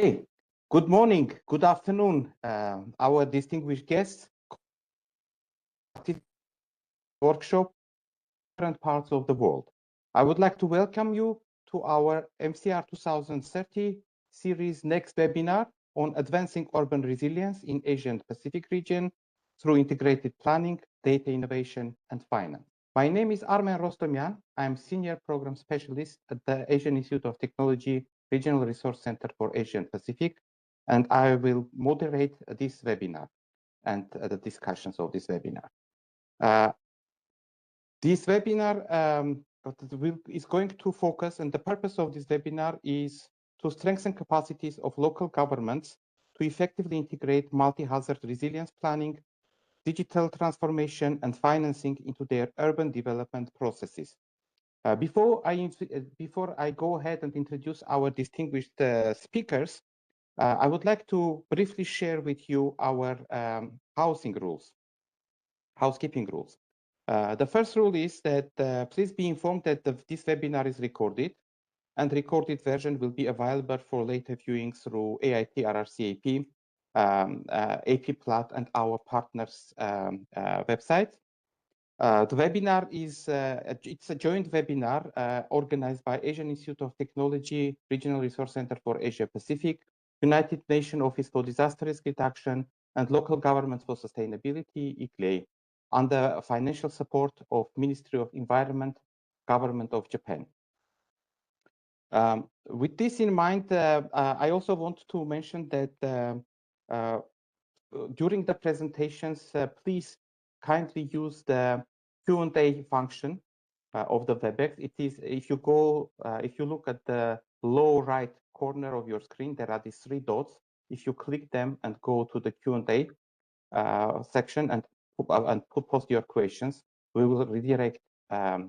Hey, good morning, good afternoon, our distinguished guests, workshop, different parts of the world. I would like to welcome you to our MCR 2030 series next webinar on advancing urban resilience in Asia and Pacific region through integrated planning, data innovation, and finance. My name is Armen Rostomyan. I'm Senior Program Specialist at the Asian Institute of Technology Regional Resource Center for Asia and Pacific, and I will moderate this webinar and the discussions of this webinar. This webinar is going to focus, and the purpose of this webinar is to strengthen capacities of local governments to effectively integrate multi-hazard resilience planning, digital transformation, and financing into their urban development processes. Before I go ahead and introduce our distinguished speakers, I would like to briefly share with you our housekeeping rules. The first rule is that please be informed that this webinar is recorded, and recorded version will be available for later viewing through AIT RRCAP, AP Plat, and our partners' website. The webinar is it's a joint webinar organized by Asian Institute of Technology Regional Resource Center for Asia Pacific, United Nations Office for Disaster Risk Reduction, and Local Governments for Sustainability, ICLEI, under financial support of Ministry of Environment, Government of Japan. With this in mind, I also want to mention that during the presentations, please kindly use the Q&A function of the WebEx. It is, if you look at the low right corner of your screen, there are these three dots. If you click them and go to the Q&A section and post your questions, we will redirect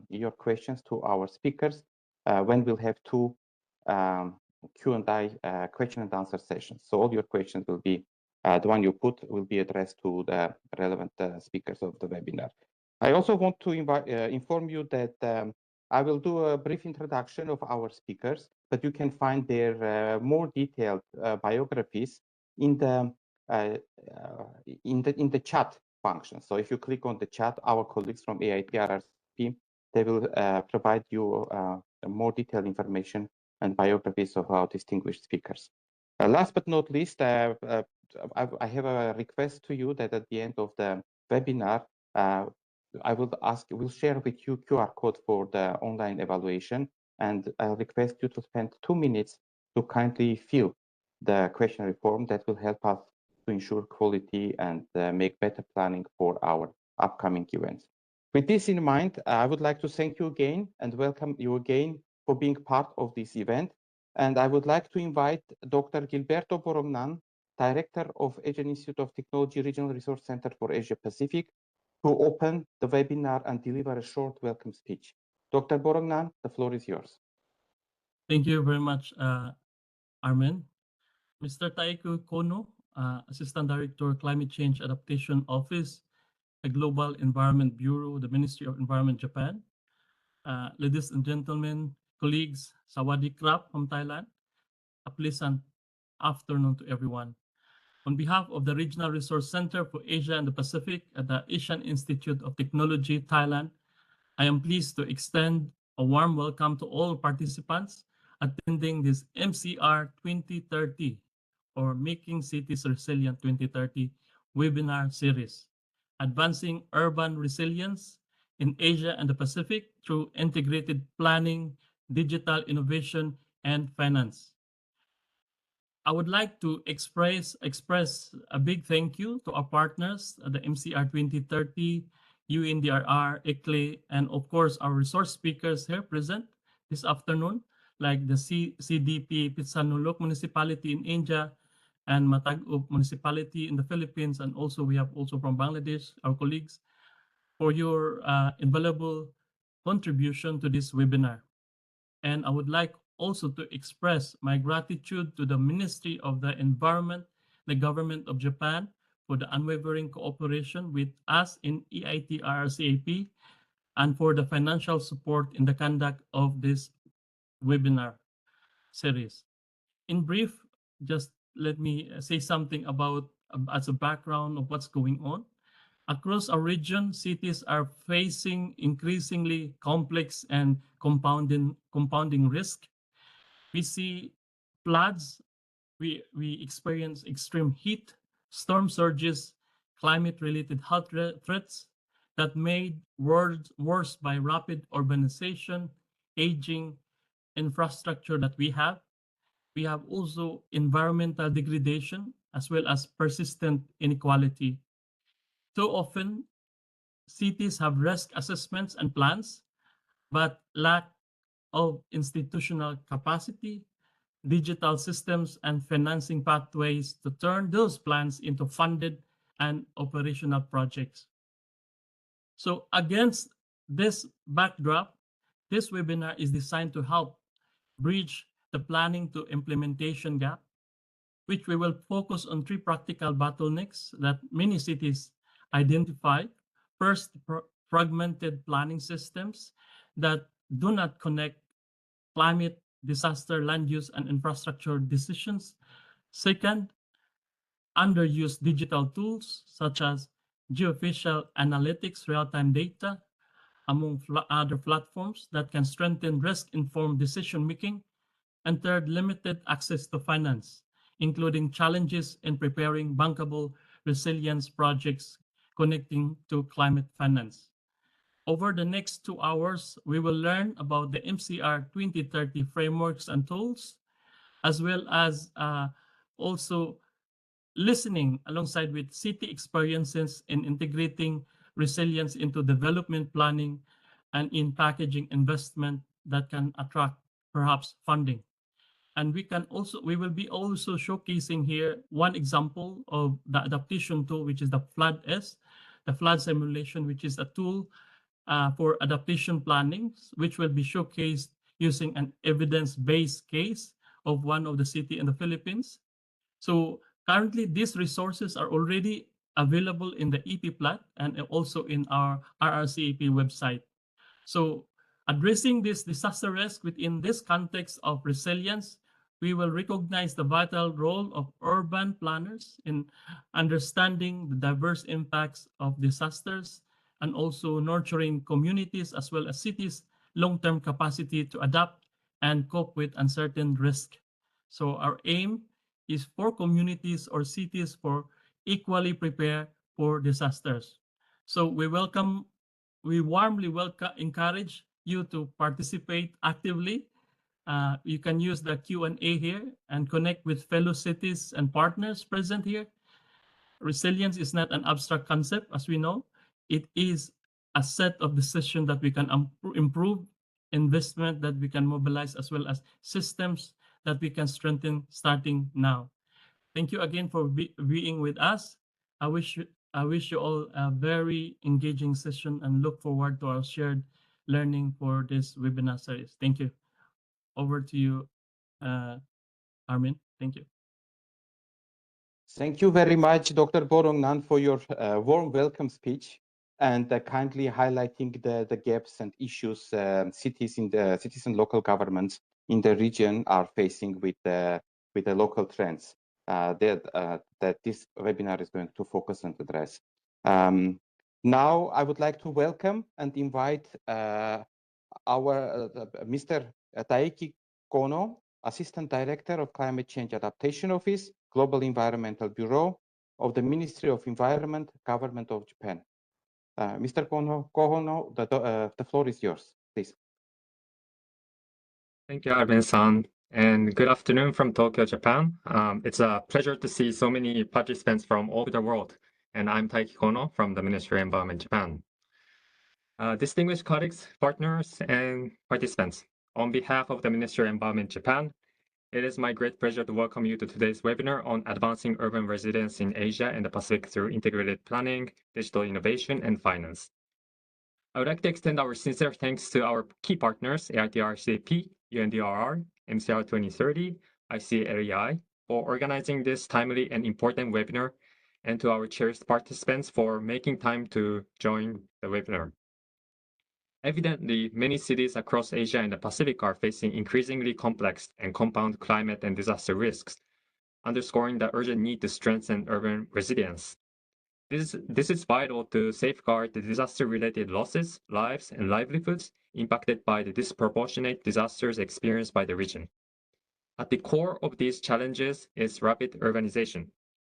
your questions to our speakers when we'll have two Q&A question and answer sessions. So all your questions will be, the one you put will be addressed to the relevant speakers of the webinar. I also want to inform you that I will do a brief introduction of our speakers, but you can find their more detailed biographies in the chat function. So if you click on the chat, our colleagues from AIT RRCP, they will provide you more detailed information and biographies of our distinguished speakers. Last but not least, I have a request to you that at the end of the webinar, we'll share with you QR code for the online evaluation, and I'll request you to spend 2 minutes to kindly fill the questionnaire form that will help us to ensure quality and make better planning for our upcoming events. With this in mind, I would like to thank you again and welcome you again for being part of this event. And I would like to invite Dr. Gilberto Borognan, Director of Asian Institute of Technology Regional Resource Center for Asia Pacific, to open the webinar and deliver a short welcome speech. Dr. Borognan, the floor is yours. Thank you very much, Armen. Mr. Taiko Kono, Assistant Director, Climate Change Adaptation Office, the Global Environment Bureau, the Ministry of Environment, Japan. Ladies and gentlemen, colleagues, Sawadee Krap from Thailand. A pleasant afternoon to everyone. On behalf of the Regional Resource Center for Asia and the Pacific at the Asian Institute of Technology, Thailand, I am pleased to extend a warm welcome to all participants attending this MCR 2030 or Making Cities Resilient 2030 webinar series, Advancing Urban Resilience in Asia and the Pacific through Integrated Planning, Digital Innovation, and Finance. I would like to express a big thank you to our partners at the MCR 2030, UNDRR, ICLEI, and of course our resource speakers here present this afternoon, like the CDP Pitsanulok Municipality in India and Matagub Municipality in the Philippines, and also we have also from Bangladesh, our colleagues, for your invaluable contribution to this webinar. And I would like also to express my gratitude to the Ministry of the Environment, the Government of Japan, for the unwavering cooperation with us in EIT RRCAP, and for the financial support in the conduct of this webinar series. In brief, just let me say something about as a background of what's going on. Across our region, cities are facing increasingly complex and compounding risk. We see floods, we experience extreme heat, storm surges, climate-related health threats that made worse by rapid urbanization, aging infrastructure that we have. We have also environmental degradation as well as persistent inequality. Too often, cities have risk assessments and plans, but lack of institutional capacity, digital systems, and financing pathways to turn those plans into funded and operational projects. So against this backdrop, this webinar is designed to help bridge the planning to implementation gap, which we will focus on three practical bottlenecks that many cities identify. First, fragmented planning systems that do not connect climate, disaster, land use, and infrastructure decisions. Second, underused digital tools such as geospatial analytics, real-time data, among other platforms that can strengthen risk-informed decision-making. And third, limited access to finance, including challenges in preparing bankable resilience projects connecting to climate finance. Over the next 2 hours, we will learn about the MCR 2030 frameworks and tools, as well as also listening alongside with city experiences in integrating resilience into development planning and in packaging investment that can attract perhaps funding. And we will be also showcasing here one example of the adaptation tool, which is the the flood simulation, which is a tool for adaptation planning, which will be showcased using an evidence-based case of one of the city in the Philippines. So currently, these resources are already available in the EP Plat and also in our RRCAP website. So addressing this disaster risk within this context of resilience, we will recognize the vital role of urban planners in understanding the diverse impacts of disasters and also nurturing communities as well as cities' long-term capacity to adapt and cope with uncertain risk. So our aim is for communities or cities for equally prepare for disasters. So we warmly encourage you to participate actively. You can use the Q&A here and connect with fellow cities and partners present here. Resilience is not an abstract concept, as we know. It is a set of decisions that we can improve, investment that we can mobilize, as well as systems that we can strengthen starting now. Thank you again for being with us. I wish you all a very engaging session and look forward to our shared learning for this webinar series. Thank you. Over to you, Armin. Thank you. Thank you very much, Dr. Borongnan, for your warm welcome speech and kindly highlighting the gaps and issues cities and local governments in the region are facing with the local trends that this webinar is going to focus and address. Now, I would like to welcome and invite our Mr. Taiki Kono, Assistant Director of Climate Change Adaptation Office, Global Environmental Bureau of the Ministry of Environment, Government of Japan. Mr. Kono, the floor is yours, please. Thank you, Armin-san, and good afternoon from Tokyo, Japan. It's a pleasure to see so many participants from all over the world, and I'm Taiki Kono from the Ministry of Environment, Japan. Distinguished colleagues, partners, and participants, on behalf of the Ministry of Environment, Japan, it is my great pleasure to welcome you to today's webinar on advancing urban resilience in Asia and the Pacific through integrated planning, digital innovation, and finance. I would like to extend our sincere thanks to our key partners, AITRCP, UNDRR, MCR2030, ICLEI, for organizing this timely and important webinar, and to our cherished participants for making time to join the webinar. Evidently, many cities across Asia and the Pacific are facing increasingly complex and compound climate and disaster risks, underscoring the urgent need to strengthen urban resilience. This is vital to safeguard the disaster-related losses, lives, and livelihoods impacted by the disproportionate disasters experienced by the region. At the core of these challenges is rapid urbanization,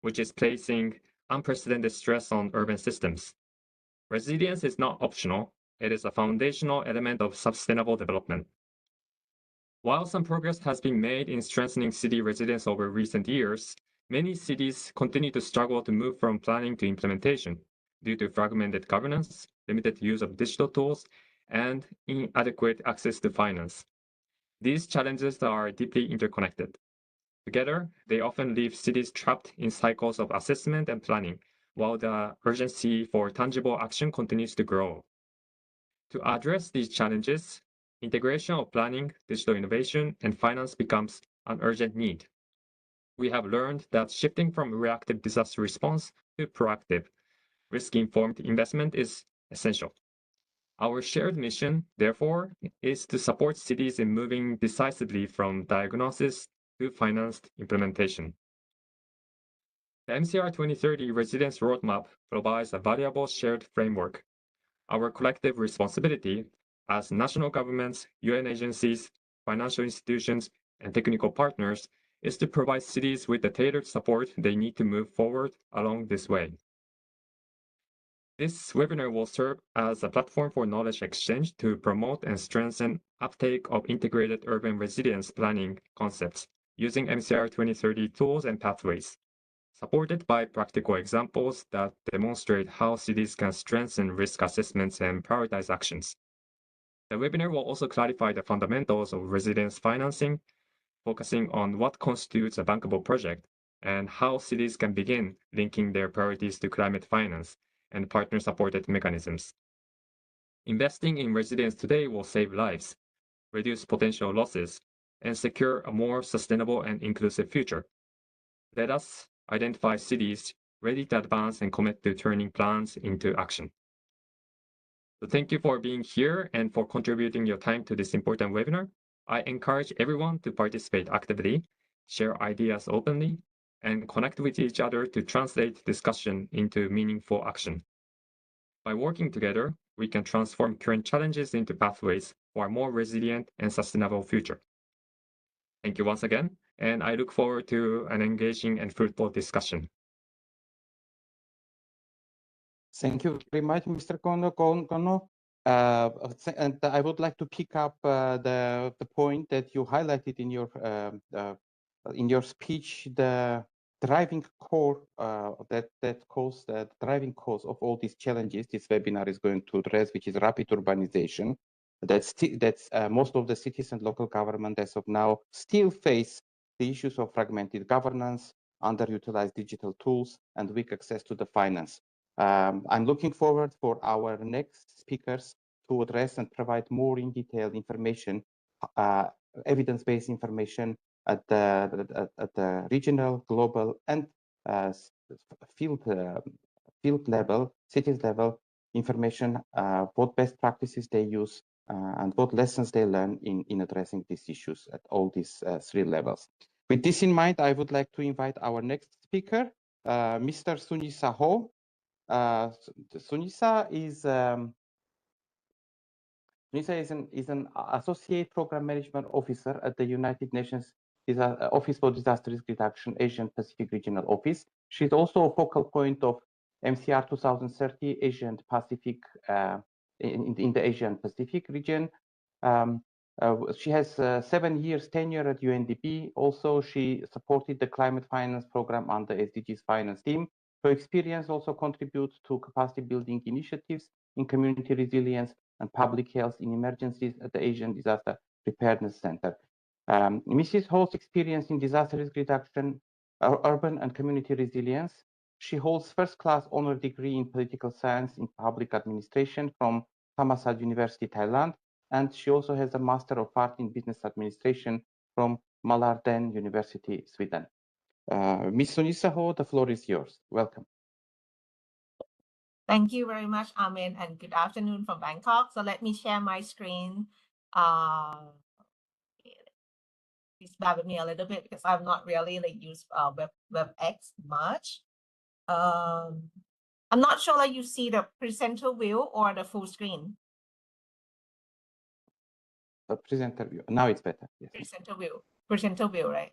which is placing unprecedented stress on urban systems. Resilience is not optional, it is a foundational element of sustainable development. While some progress has been made in strengthening city resilience over recent years, many cities continue to struggle to move from planning to implementation due to fragmented governance, limited use of digital tools, and inadequate access to finance. These challenges are deeply interconnected. Together, they often leave cities trapped in cycles of assessment and planning, while the urgency for tangible action continues to grow. To address these challenges, integration of planning, digital innovation, and finance becomes an urgent need. We have learned that shifting from reactive disaster response to proactive, risk-informed investment is essential. Our shared mission, therefore, is to support cities in moving decisively from diagnosis to financed implementation. The MCR 2030 Resilience Roadmap provides a valuable shared framework. Our collective responsibility as national governments, UN agencies, financial institutions, and technical partners is to provide cities with the tailored support they need to move forward along this way. This webinar will serve as a platform for knowledge exchange to promote and strengthen uptake of integrated urban resilience planning concepts using MCR 2030 tools and pathways, supported by practical examples that demonstrate how cities can strengthen risk assessments and prioritize actions. The webinar will also clarify the fundamentals of resilience financing, focusing on what constitutes a bankable project and how cities can begin linking their priorities to climate finance and partner-supported mechanisms. Investing in resilience today will save lives, reduce potential losses, and secure a more sustainable and inclusive future. Let us identify cities ready to advance and commit to turning plans into action. So thank you for being here and for contributing your time to this important webinar. I encourage everyone to participate actively, share ideas openly, and connect with each other to translate discussion into meaningful action. By working together, we can transform current challenges into pathways for a more resilient and sustainable future. Thank you once again, and I look forward to an engaging and fruitful discussion. Thank you very much, Mr. Kono. And I would like to pick up the point that you highlighted in your speech, the driving core the driving cause of all these challenges this webinar is going to address, which is rapid urbanization. That's most of the cities and local government as of now still face the issues of fragmented governance, underutilized digital tools, and weak access to the finance. I'm looking forward for our next speakers to address and provide more in detail information, evidence-based information at the regional, global, and field level, cities level information, what best practices they use, and what lessons they learn in addressing these issues at all these three levels. With this in mind, I would like to invite our next speaker, Mr. Sunisa Ho. Sunisa is an associate program management officer at the United Nations Office for Disaster Risk Reduction Asian Pacific Regional Office. She's also a focal point of MCR 2030 Asian Pacific in the Asian Pacific region. She has 7 years tenure at UNDP. Also, she supported the climate finance program under SDGs finance team. Her experience also contributes to capacity building initiatives in community resilience and public health in emergencies at the Asian Disaster Preparedness Center. Mrs. Ho's experience in disaster risk reduction, urban and community resilience. She holds first-class honor degree in political science in public administration from Thammasat University, Thailand, and she also has a Master of Art in Business Administration from Malmö University, Sweden. Ms. Sunisa Ho, the floor is yours. Welcome. Thank you very much, Armin, and good afternoon from Bangkok. So let me share my screen. please bear with me a little bit because I'm not really like use WebEx much. I'm not sure like you see the presenter view or the full screen. The presenter view. Now it's better. Yes. Presenter view, right?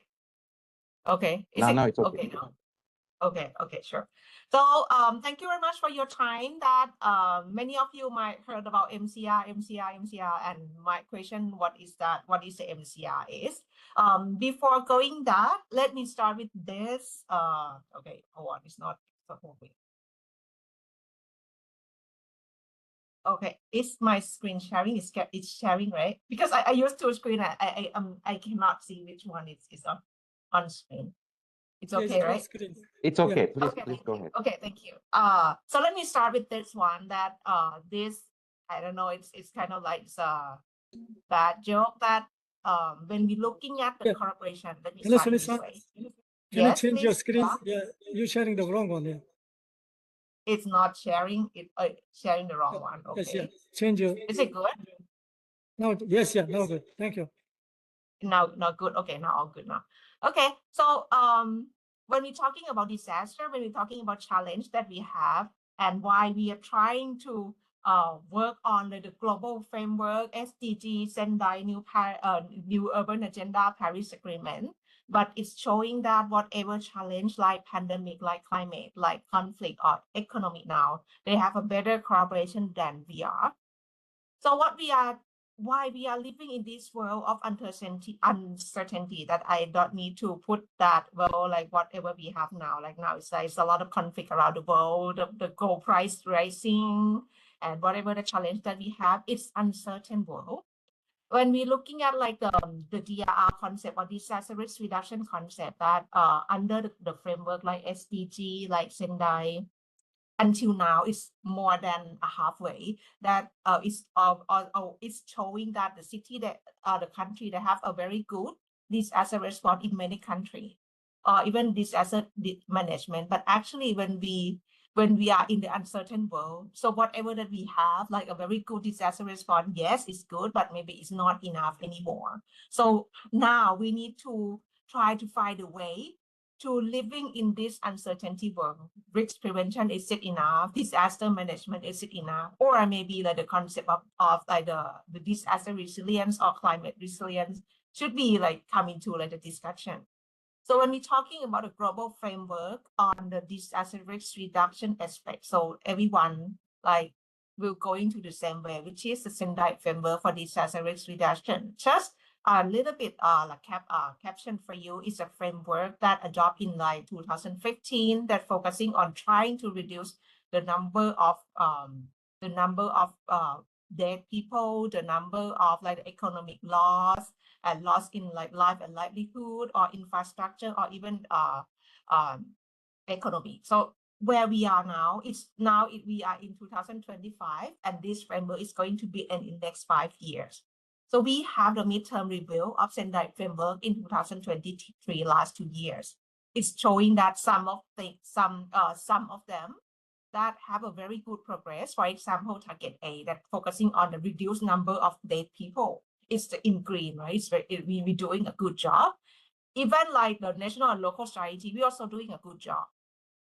Okay. Now it's okay. Okay now? Okay, sure. So thank you very much for your time. That many of you might heard about MCR, and my question, what is that? What is the MCR is? Before going that, let me start with this. Okay, hold on, it's not moving. Okay, is my screen sharing? It's sharing, right? Because I use two screen. I cannot see which one is on screen. It's okay, yes, right? It's okay. Yeah. Please go ahead. Okay, thank you. So let me start with this one. That this, I don't know. It's kind of like bad joke that when we're looking at the corporation, let me Hello, start this Sunisa. way. Can you change your please. screen? Yeah, you're sharing the wrong one. Yeah. It's not sharing. It sharing the wrong one. Okay. Yes, yeah. Change your. Is it good? Now, yes, yeah. Now good. Thank you. Now good. Okay, now all good now. Okay, so when we're talking about disaster, when we're talking about challenge that we have and why we are trying to work on the global framework, SDG, Sendai, New Urban Agenda, Paris Agreement, but it's showing that whatever challenge like pandemic, like climate, like conflict or economic now, they have a better cooperation than we are. So why we are living in this world of uncertainty that I don't need to put that, well, like whatever we have now, like now it's a lot of conflict around the world, the gold price rising, and whatever the challenge that we have, it's uncertain world. When we're looking at like the DRR concept or disaster risk reduction concept that under the framework like SDG, like Sendai, until now it's more than halfway that it's showing that the city that the country that have a very good disaster response in many countries or even disaster management. But actually when we are in the uncertain world, so whatever that we have like a very good disaster response, yes, it's good, but maybe it's not enough anymore. So now we need to try to find a way to living in this uncertainty world. Risk prevention, is it enough? Disaster management, is it enough? Or maybe like the concept of like the disaster resilience or climate resilience should be like come into like the discussion. So when we're talking about a global framework on the disaster risk reduction aspect, so everyone like will go into the same way, which is the Sendai framework for disaster risk reduction. Just a little bit caption for you is a framework that adopted in like 2015 that focusing on trying to reduce the number of dead people, the number of like economic loss and loss in like life and livelihood or infrastructure or even economy. So where we are now, we are in 2025, and this framework is going to be in the next 5 years. So we have the midterm review of Sendai framework in 2023, last 2 years. It's showing that some of them that have a very good progress. For example, target A that focusing on the reduced number of dead people. It's in green, right? We're doing a good job. Even like the national and local strategy, we're also doing a good job.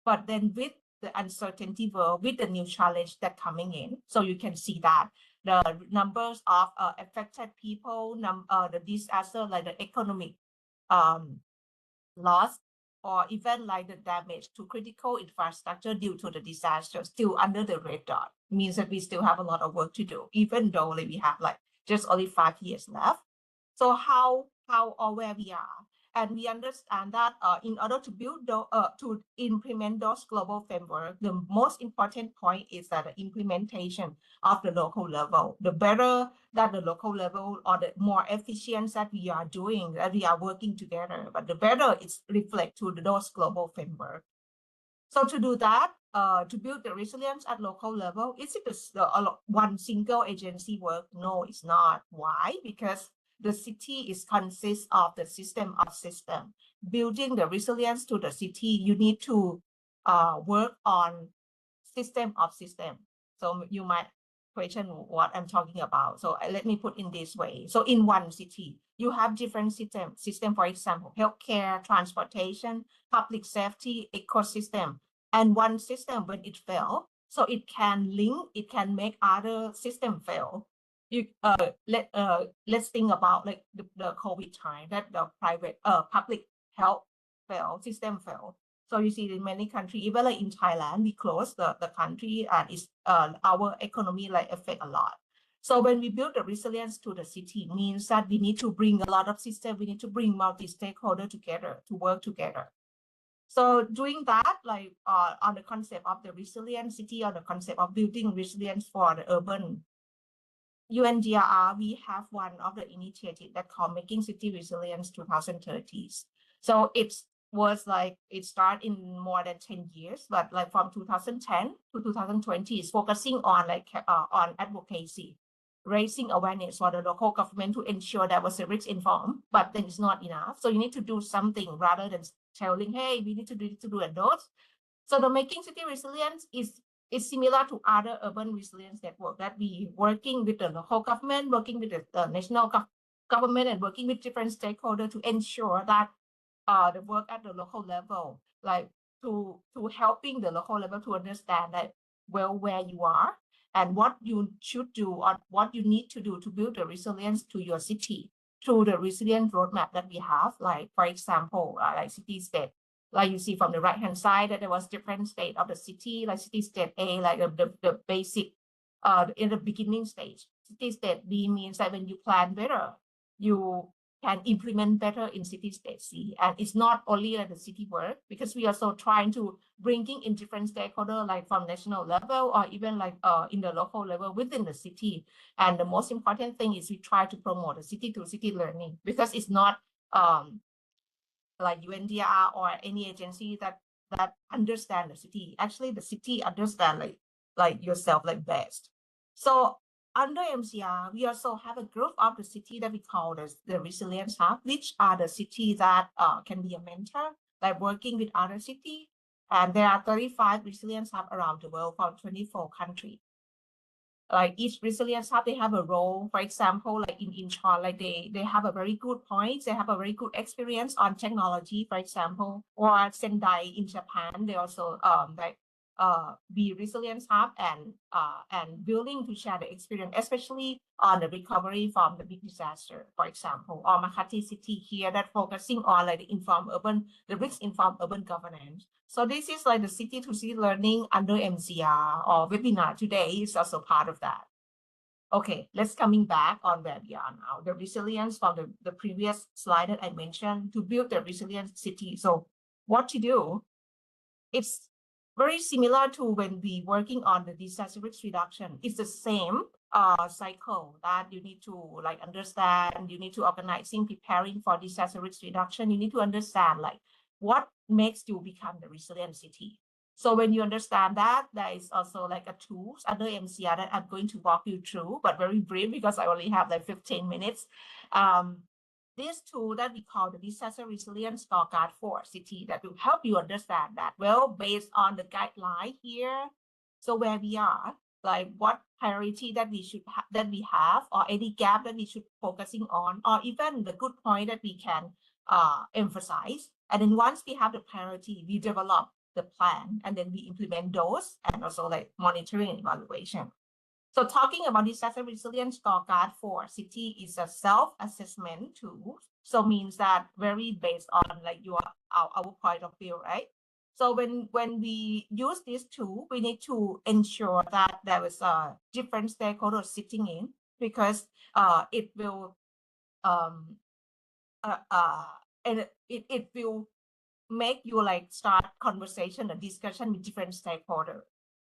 But then with the uncertainty world, with the new challenge that coming in, so you can see that the numbers of affected people, the disaster, like the economic loss, or even like the damage to critical infrastructure due to the disaster, still under the red dot, means that we still have a lot of work to do, even though like, we have like just only 5 years left. So how or where we are, and we understand that in order to build to implement those global framework, the most important point is that the implementation of the local level. The better that the local level or the more efficient that we are doing, that we are working together, but the better it's reflect to those global framework. So to do that, to build the resilience at local level, is it one single agency work? No, it's not. Why? Because the city consists of the system of system. Building the resilience to the city, you need to work on system of system. So you might question what I'm talking about. So let me put in this way. So in one city, you have different system, for example, healthcare, transportation, public safety, ecosystem. And one system, when it fails, so it can link, it can make other system fail. You let's think about like the COVID time that the public health fail, system fail. So you see in many countries, even like in Thailand, we close the country and it's our economy like affect a lot. So when we build the resilience to the city, means that we need to bring a lot of systems, we need to bring multi-stakeholder together to work together. So doing that, like on the concept of the resilient city, on the concept of building resilience for the urban, UNDRR, we have one of the initiatives that called Making City Resilience 2030. So it started in more than 10 years, but like from 2010 to 2020 is focusing on like on advocacy, raising awareness for the local government to ensure that was risk informed, but then it's not enough. So you need to do something rather than telling, hey, we need to do a dose. So the Making City Resilience is similar to other urban resilience network that we working with the local government, working with the national government, and working with different stakeholders to ensure that the work at the local level, like to helping the local level to understand that where you are and what you should do or what you need to do to build the resilience to your city through the resilience roadmap that we have. Like for example, like city state. Like you see from the right hand side that there was different state of the city, like city state A, like the basic in the beginning stage. City state B means that when you plan better, you can implement better in city state C. And it's not only at the city work, because we are also trying to bringing in different stakeholders, like from national level or even like in the local level within the city. And the most important thing is we try to promote the city to city learning, because it's not like UNDR or any agency that understand the city. Actually, the city understand like yourself like best. So under MCR, we also have a group of the city that we call the Resilience Hub, which are the cities that can be a mentor, like working with other cities. And there are 35 Resilience Hubs around the world from 24 countries. Like each resilience hub, they have a role. For example, like in Incheon, like they have a very good points. They have a very good experience on technology, for example, or Sendai in Japan. They also be resilience hub and willing to share the experience, especially on the recovery from the big disaster, for example, or Makati City here that focusing on like the risk-informed urban governance. So this is like the city to city learning under MCR or webinar today is also part of that. Okay, let's coming back on where we are now. The resilience from the previous slide that I mentioned to build the resilient city. So what to do? It's very similar to when we working on the disaster risk reduction. It's the same cycle that you need to like understand. You need to organizing, preparing for disaster risk reduction. You need to understand like what makes you become the resilient city. So when you understand that, there is also like a tools under MCR that I'm going to walk you through, but very brief because I only have like 15 minutes. This tool that we call the Disaster Resilience Scorecard for City that will help you understand that, well, based on the guideline here, so where we are, like what priority that we have, or any gap that we should focusing on, or even the good point that we can emphasize. And then once we have the priority, we develop the plan, and then we implement those, and also like monitoring and evaluation. So talking about disaster resilience scorecard for city is a self-assessment tool. So means that very based on like our point of view, right? So when we use this tool, we need to ensure that there is a different stakeholders sitting in, because it will and it will make you like start conversation and discussion with different stakeholders.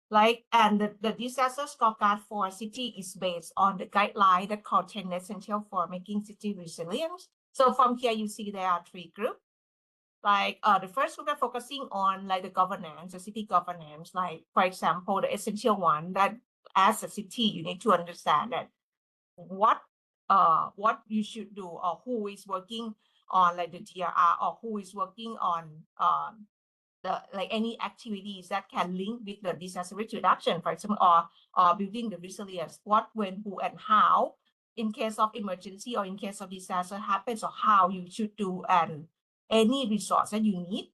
Like, and the disaster scorecard for city is based on the guideline that called 10 essential for making city resilient. So from here, you see there are 3 groups. Like the first group are focusing on like the governance, the city governance. Like for example, the essential one that as a city, you need to understand that what you should do, or who is working on like the DRR, or who is working on like any activities that can link with the disaster risk reduction, for example, or building the resilience, what, when, who, and how, in case of emergency or in case of disaster happens, or how you should do, and any resource that you need.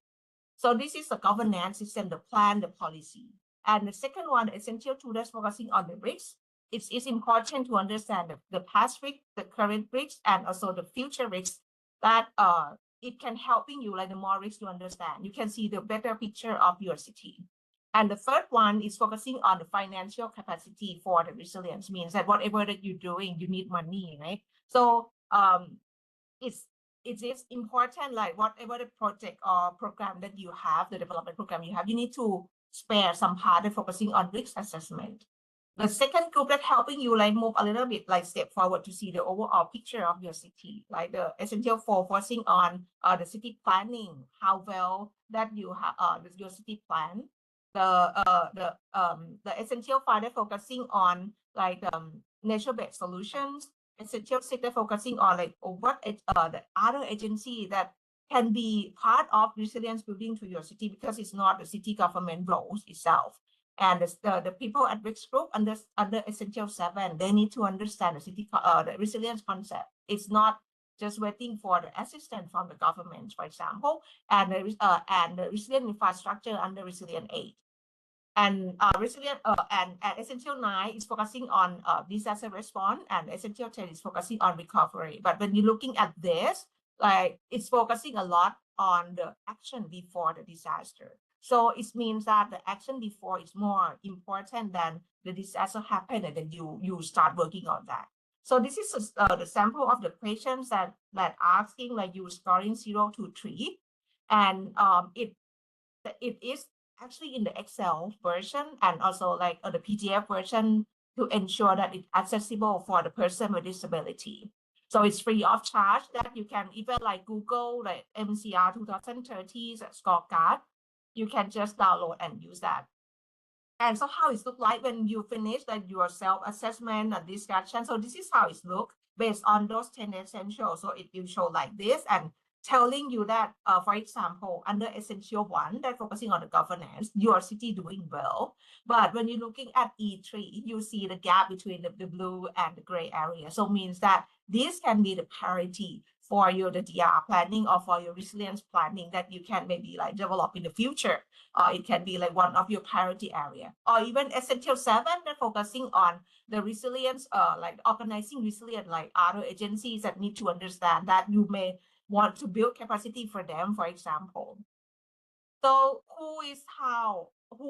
So this is the governance system, the plan, the policy. And the second one, the essential tool that's focusing on the risks. It's important to understand the past risk, the current risks, and also the future risks that it can helping you, like the more risks you understand, you can see the better picture of your city. And the third one is focusing on the financial capacity for the resilience, means that whatever that you're doing, you need money, right? So it is important, like whatever the project or program that you have, the development program you have, you need to spare some part of focusing on risk assessment. The second group that helping you like move a little bit, like step forward to see the overall picture of your city, like the essential for focusing on the city planning, how well that you have your city plan. The essential part that focusing on like nature-based solutions. Essential sector focusing on like what the other agency that can be part of resilience building to your city, because it's not the city government roles itself. And the people at risk group under Essential 7, they need to understand the resilience concept. It's not just waiting for the assistance from the government, for example, and the resilient infrastructure under Resilient 8. And resilient and Essential 9 is focusing on disaster response, and Essential 10 is focusing on recovery. But when you're looking at this, like it's focusing a lot on the action before the disaster. So it means that the action before is more important than the disaster happened, and then you start working on that. So this is the sample of the questions that asking, like you scoring 0 to 3, and it is actually in the Excel version, and also like the PDF version, to ensure that it's accessible for the person with disability. So it's free of charge, that you can even like Google like MCR2030 scorecard. You can just download and use that. And so how it looks like when you finish like your self-assessment and discussion. So this is how it looks based on those 10 essentials. So it will show like this, and telling you that, for example, under Essential 1, that focusing on the governance, your city doing well. But when you're looking at E3, you see the gap between the blue and the gray area. So it means that this can be the parity for your the DR planning or for your resilience planning that you can maybe like develop in the future. Or it can be like one of your priority area. Or even Essential 7, that focusing on the resilience, like organizing resilient, like other agencies that need to understand that you may want to build capacity for them, for example. So who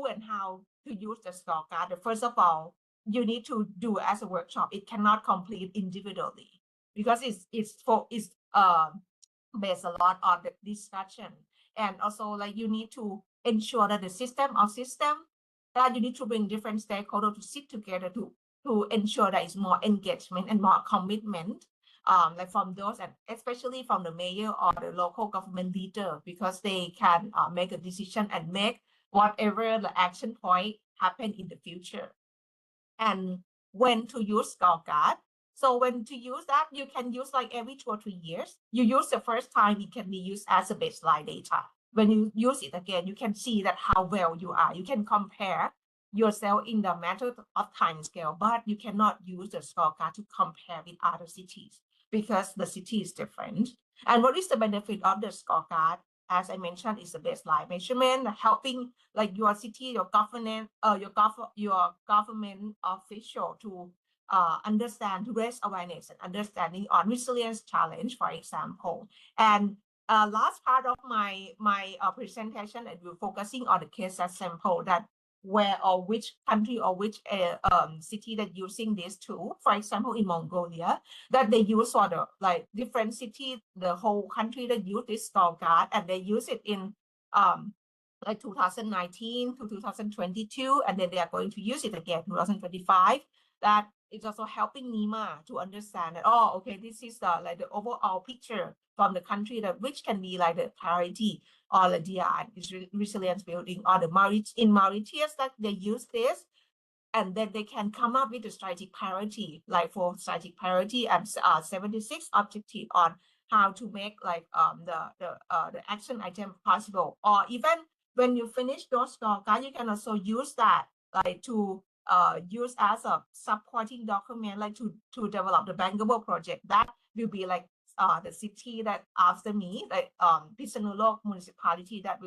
and how to use the scorecard? First of all, you need to do as a workshop. It cannot complete individually, because it's based a lot on the discussion. And also like you need to ensure that the system that you need to bring different stakeholders to sit together to ensure that it's more engagement and more commitment, like from those, and especially from the mayor or the local government leader, because they can make a decision and make whatever the action point happen in the future. And when to use scorecard. So when to use that, you can use like every 2 or 3 years. You use the first time, it can be used as a baseline data. When you use it again, you can see that how well you are. You can compare yourself in the matter of time scale, but you cannot use the scorecard to compare with other cities, because the city is different. And what is the benefit of the scorecard? As I mentioned, is the baseline measurement, helping like your city, your government, your government official to understand, to raise awareness and understanding on resilience challenge, for example. And last part of my presentation, and we're focusing on the case sample, that where or which country or which city that using this tool. For example, in Mongolia, that they use for the like different city, the whole country that use this scorecard, and they use it in like 2019 to 2022, and then they are going to use it again 2025. That is also helping NEMA to understand that, oh, okay, this is the like the overall picture from the country, that which can be like the priority or the DR is resilience building, or the in Mauritius that they use this, and then they can come up with a strategic priority, like for strategic priority and 76 objective on how to make like the action item possible. Or even when you finish those scorecard, you can also use that like to use as a supporting document, like to develop the bankable project. That will be like the city that after me, like Pisanulok municipality, that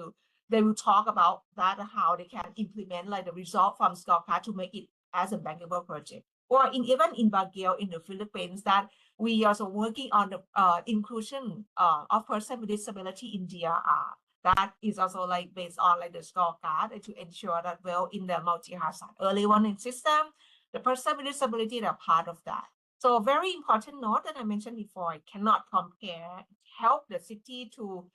they will talk about that, how they can implement like the result from scorecard to make it as a bankable project. Or even in Baguio in the Philippines, that we also working on the inclusion of person with disability in DRR. That is also like based on like the scorecard to ensure that well in the multi-hazard early warning system, the person with disability are part of that. So very important note that I mentioned before, I cannot compare, help the city to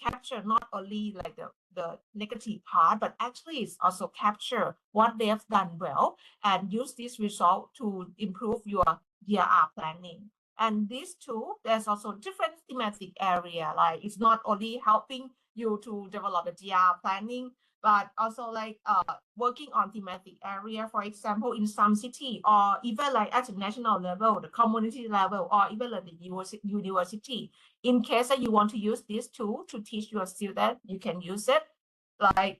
capture not only like the negative part, but actually it's also capture what they have done well and use this result to improve your DRR planning. And these two, there's also different thematic area, like it's not only helping you to develop the DRR planning, but also like working on thematic area, for example, in some city, or even like at the national level, the community level, or even like the university. In case that you want to use this tool to teach your student, you can use it. Like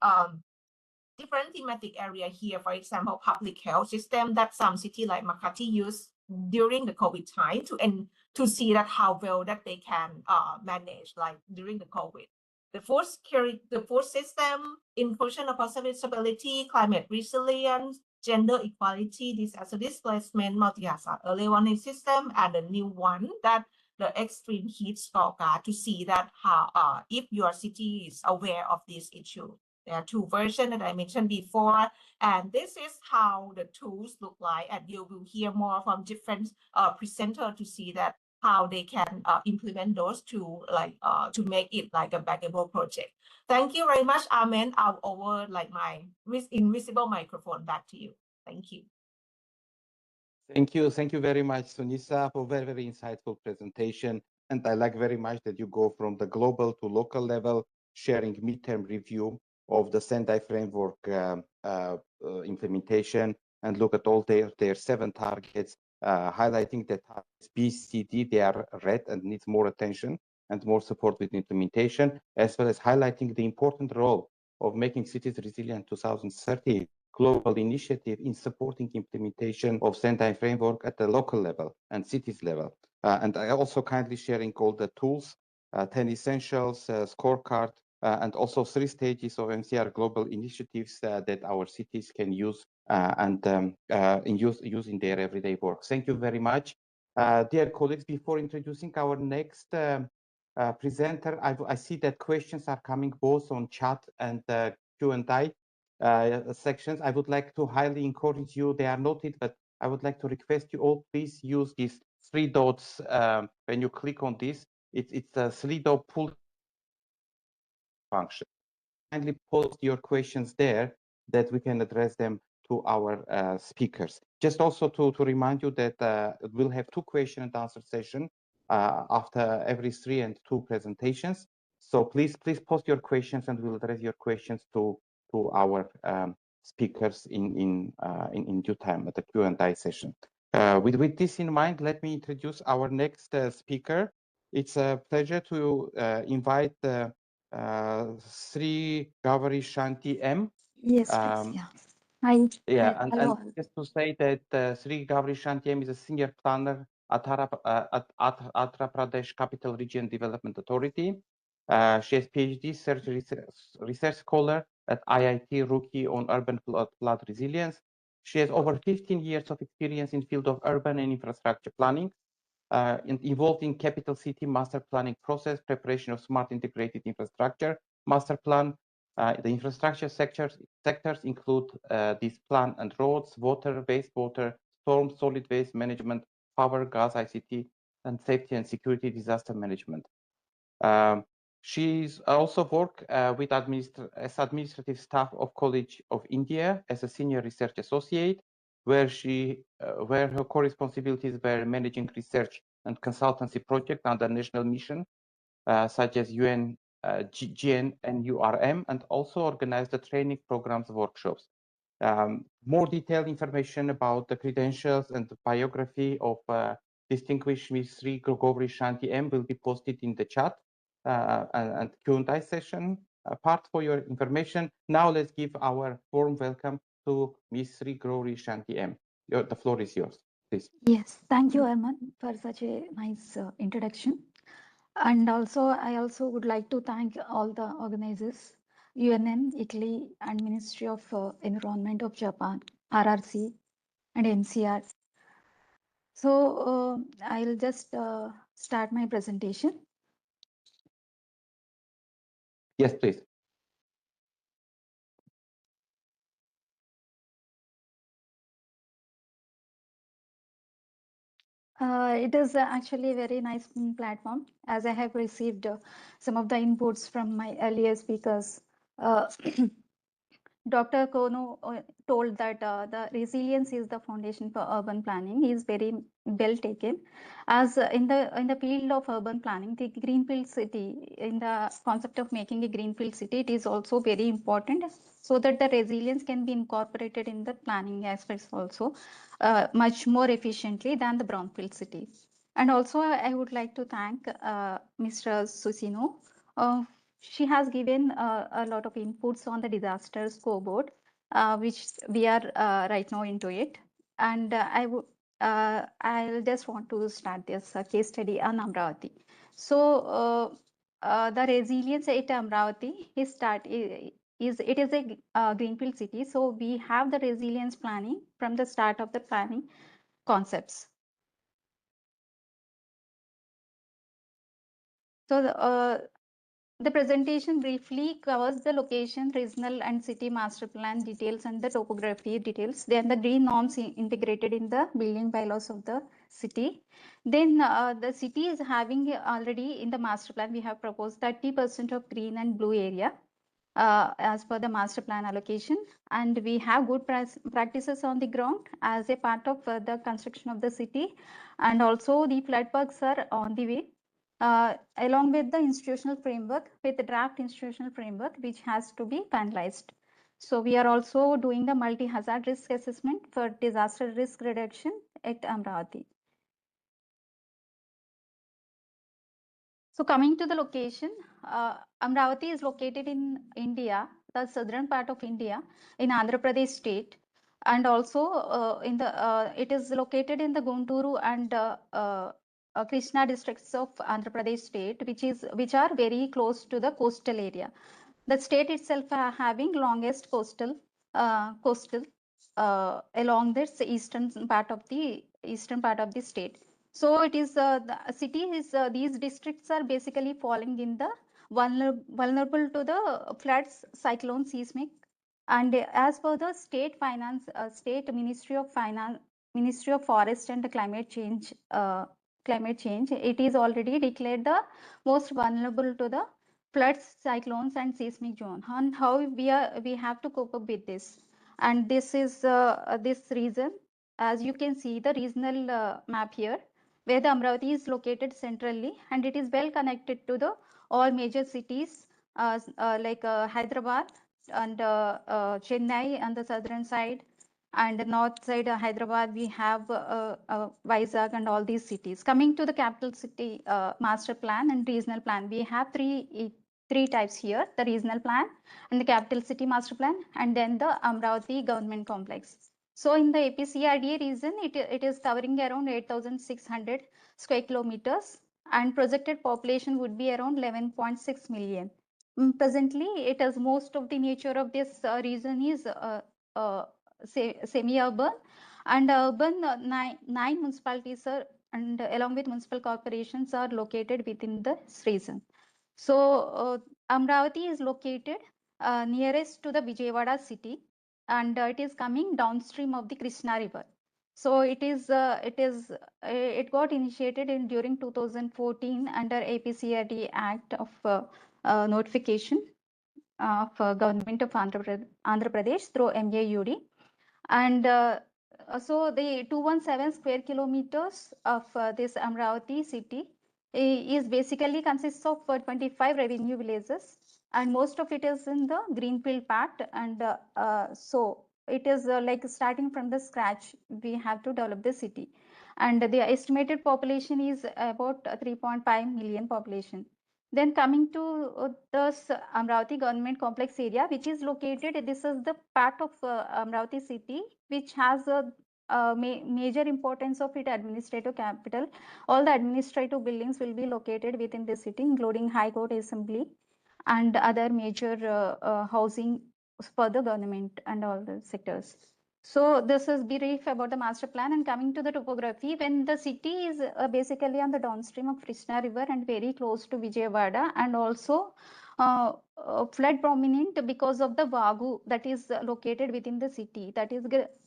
different thematic area here, for example, public health system that some city like Makati use during the COVID time to see that how well that they can manage like during the COVID. The food security, the food system, inclusion of person with disability, climate resilience, gender equality, disaster displacement, multi-hazard early warning system, and the new one that the extreme heat scorecard to see that how if your city is aware of this issue. There are two versions that I mentioned before, and this is how the tools look like, and you will hear more from different presenters to see that how they can implement those two, like to make it like a bankable project. Thank you very much, Armen. I'll over like my invisible microphone back to you. Thank you. Thank you very much, Sunisa, for very, very insightful presentation. And I like very much that you go from the global to local level, sharing midterm review of the Sendai framework implementation, and look at all their 7 targets, highlighting that targets B, C, D, they are red and need more attention and more support with implementation, as well as highlighting the important role of making cities resilient 2030 global initiative in supporting implementation of Sendai framework at the local level and cities level. And I also kindly sharing all the tools, 10 essentials, scorecard, and also 3 stages of MCR global initiatives that our cities can use and use in their everyday work. Thank you very much. Dear colleagues, before introducing our next presenter, I see that questions are coming both on chat and Q&A sections. I would like to highly encourage you, they are noted, but I would like to request you all, please use these 3 dots when you click on this. It's a 3-dot pull function. Kindly post your questions there that we can address them to our speakers. Just also to remind you that we'll have 2 question and answer sessions after every 3 and 2 presentations. So please post your questions and we'll address your questions to our speakers in due time at the Q&A session. With this in mind, let me introduce our next speaker. It's a pleasure to invite Sri Gauri Shanti M. Yes, please. Yeah. Hi. Yeah, Hello. and just to say that Sri Gauri Shanti M is a senior planner at Andhra Pradesh Capital Region Development Authority. She has PhD research scholar at IIT Roorkee on urban flood resilience. She has over 15 years of experience in field of urban and infrastructure planning, involved in capital city master planning process, preparation of smart integrated infrastructure master plan. The infrastructure sectors include this plan and roads, water, wastewater, storm, solid waste management, power, gas, ICT, and safety and security disaster management. She's also worked with as administrative staff of College of India as a senior research associate, where her core responsibilities were managing research and consultancy projects under national mission, such as UN, GNURM, and also organized the training programs workshops. More detailed information about the credentials and the biography of distinguished Ms. Sri Gauri Shanti M will be posted in the chat and Q&A session. part for your information. Now let's give our warm welcome to Ms. Sri Gauri Shanti M. The floor is yours, please. Yes, thank you, Arman, for such a nice introduction. And also, I also would like to thank all the organizers, UNM, Italy, and Ministry of Environment of Japan, RRC, and MCR. So I'll just start my presentation. Yes, please. It is actually a very nice platform, as I have received some of the inputs from my earlier speakers. Dr. Kono told that the resilience is the foundation for urban planning. He is very well taken. As in the field of urban planning, the greenfield city, in the concept of making a greenfield city, it is also very important so that the resilience can be incorporated in the planning aspects also much more efficiently than the brownfield city. And also, I would like to thank Mr. Susino. She has given a lot of inputs on the disaster scoreboard, which we are right now into it. And I'll just want to start this case study on Amravati. So the resilience at Amravati is a greenfield city. So we have the resilience planning from the start of the planning concepts. So the presentation briefly covers the location, regional and city master plan details and the topography details. Then the green norms integrated in the building bylaws of the city. Then the city is having already in the master plan, we have proposed 30% of green and blue area as per the master plan allocation. And we have good practices on the ground as a part of the construction of the city. And also the flood works are on the way. Along with the institutional framework, with the draft institutional framework, which has to be finalized. So we are also doing the multi-hazard risk assessment for disaster risk reduction at Amravati. So coming to the location, Amravati is located in India, the southern part of India, in Andhra Pradesh state. And also it is located in the Gunturu and Krishna districts of Andhra Pradesh state, which are very close to the coastal area. The state itself having longest coastal along this eastern part of the state. So it is the city is these districts are basically falling in the vulnerable to the floods, cyclones, seismic, and as per the state Ministry of Finance, Ministry of Forest and Climate Change, it is already declared the most vulnerable to the floods, cyclones, and seismic zone. And how we have to cope up with this, and this is this reason, as you can see the regional map here, where the Amravati is located centrally, and it is well connected to the all major cities like Hyderabad and Chennai on the southern side, and the north side Hyderabad we have Vizag and all these cities. Coming to the capital city master plan and regional plan, we have three types here: the regional plan and the capital city master plan, and then the Amravati government complex. So in the APCRDA region, it is covering around 8,600 square kilometers, and projected population would be around 11.6 million. Presently, it is most of the nature of this region is semi-urban, and urban nine municipalities are, and along with municipal corporations are located within this region. So Amravati is located nearest to the Vijayawada city, and it is coming downstream of the Krishna River. So it got initiated during 2014 under APCRD Act of notification of government of Andhra Pradesh through MAUD. And so the 217 square kilometers of this Amravati city is basically consists of 25 revenue villages, and most of it is in the greenfield part. And so it is like starting from the scratch, we have to develop the city. And the estimated population is about 3.5 million population. Then coming to the Amravati government complex area, which is located, this is the part of Amravati city, which has a major importance of its administrative capital. All the administrative buildings will be located within the city, including High Court Assembly and other major housing for the government and all the sectors. So this is brief about the master plan. And coming to the topography, when the city is basically on the downstream of Krishna River and very close to Vijayawada, and also flood prominent because of the Vagu that is located within the city, that is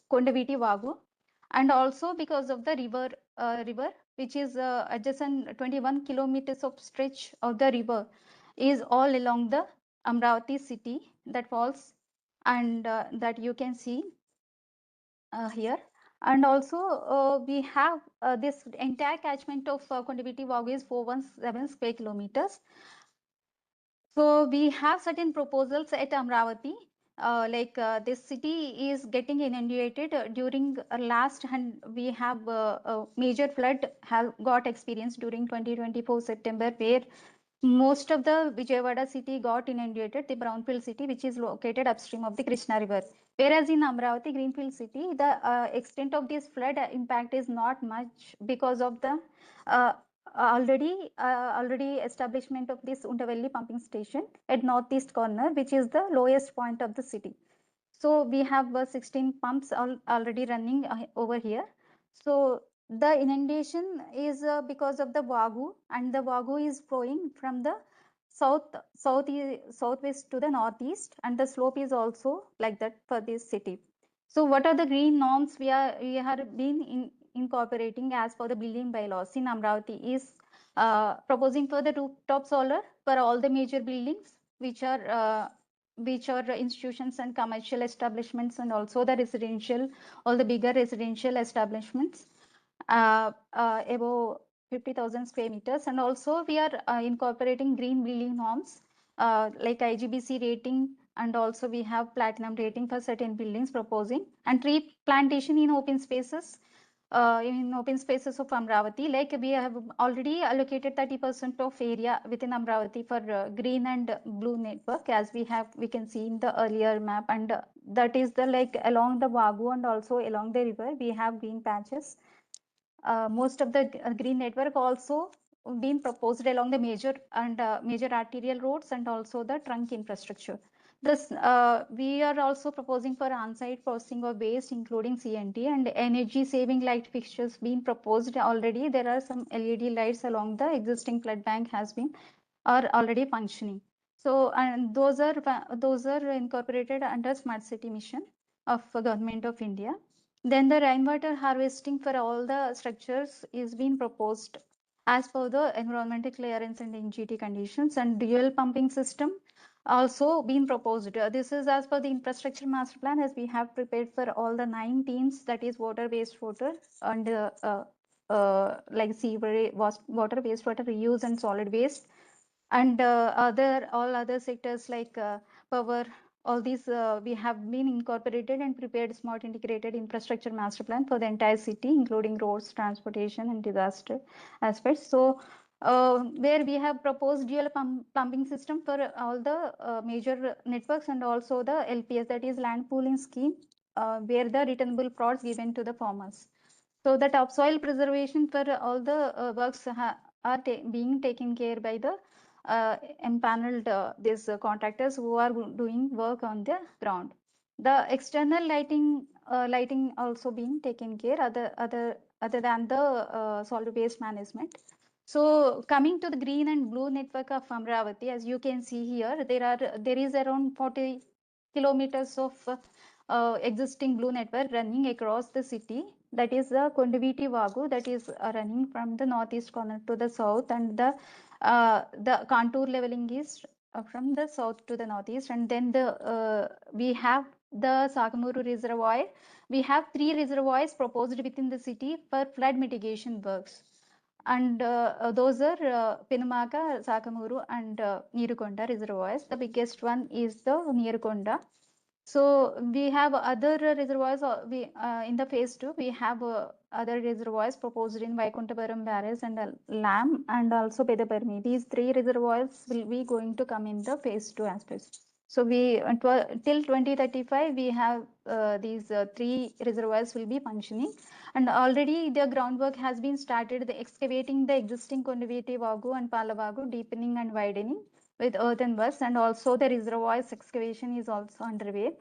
Kondaviti Vagu, and also because of the river which is adjacent 21 kilometers of stretch of the river is all along the Amravati city that falls, and that you can see here. And also we have this entire catchment of Kondaviti Vagu is 417 square kilometers. So we have certain proposals at Amravati, like this city is getting inundated during last, and we have a major flood have got experienced during 2024 September, where most of the Vijayawada city got inundated, the brownfield city, which is located upstream of the Krishna River. Whereas in Amravati greenfield city, the extent of this flood impact is not much because of the already establishment of this Undavelli pumping station at northeast corner, which is the lowest point of the city. So we have 16 pumps already running over here. So the inundation is because of the Vagu, and the Vagu is flowing from the southwest to the northeast, and the slope is also like that for this city. So what are the green norms we have been incorporating as per the building bylaws in Amravati is proposing for the rooftop solar for all the major buildings which are institutions and commercial establishments, and also the residential, all the bigger residential establishments above 50,000 square meters. And also we are incorporating green building norms like IGBC rating, and also we have platinum rating for certain buildings proposing, and tree plantation in open spaces of Amravati. Like we have already allocated 30% of area within Amravati for green and blue network, as we can see in the earlier map, and that is the like along the Vagu and also along the river we have green patches. Most of the green network also been proposed along the major arterial roads and also the trunk infrastructure. This we are also proposing for on-site processing of waste, including CNT, and energy saving light fixtures being proposed already. There are some LED lights along the existing flood bank are already functioning. So, and those are incorporated under Smart City mission of Government of India. Then the rainwater harvesting for all the structures is being proposed as per the environmental clearance and NGT conditions, and dual pumping system also being proposed. This is as per the infrastructure master plan, as we have prepared for all the 9 teams, that is water, wastewater, and like sewer, water, wastewater reuse and solid waste, and all other sectors like power. All these we have been incorporated and prepared smart integrated infrastructure master plan for the entire city, including roads, transportation, and disaster aspects. So where we have proposed dual pumping system for all the major networks, and also the LPS, that is land pooling scheme, where the returnable plots given to the farmers. So the topsoil preservation for all the works are being taken care by the empaneled these contractors who are doing work on the ground. The external lighting also being taken care other than the solid waste management. So coming to the green and blue network of Amravati, as you can see here, there is around 40 kilometers of existing blue network running across the city. That is the Kondaviti Vagu that is running from the northeast corner to the south, and the contour leveling is from the south to the northeast. And then we have the Sakamuru reservoir. We have 3 reservoirs proposed within the city for flood mitigation works, and those are Pinamaka, Sakamuru, and Neerukonda reservoirs. The biggest one is the Neerukonda. So we have other reservoirs. In the phase 2, we have other reservoirs proposed in Vaikuntapuram Barrage and Lam and also Pedaparni. These 3 reservoirs will be going to come in the phase 2 aspects. So we till 2035 we have these 3 reservoirs will be functioning, and already the groundwork has been started. The excavating the existing Kondiveti Vagu and Palavagu, deepening and widening with earthen works, and also the reservoirs excavation is also underway.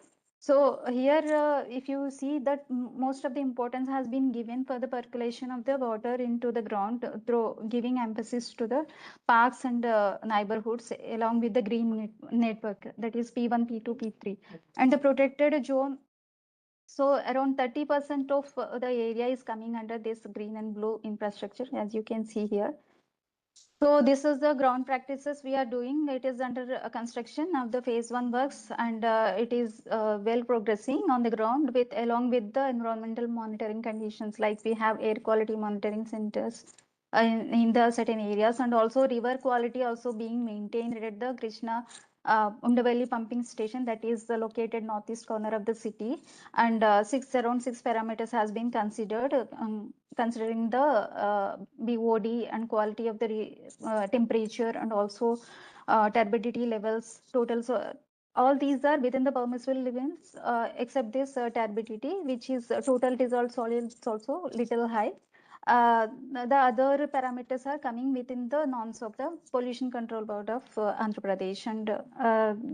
So here, if you see that most of the importance has been given for the percolation of the water into the ground through giving emphasis to the parks and neighborhoods along with the green network, that is P1, P2, P3, and the protected zone. So around 30% of the area is coming under this green and blue infrastructure, as you can see here. So this is the ground practices we are doing. It is under construction of the phase 1 works, and it is well progressing on the ground with along with the environmental monitoring conditions, like we have air quality monitoring centers in the certain areas, and also river quality also being maintained at the Krishna Undavelli pumping station, that is located northeast corner of the city, and around 6 parameters has been considered, considering the BOD and quality of the temperature and also turbidity levels total. So all these are within the permissible limits, except this turbidity, which is total dissolved solids also little high. The other parameters are coming within the norms of the Pollution Control Board of Andhra Pradesh, and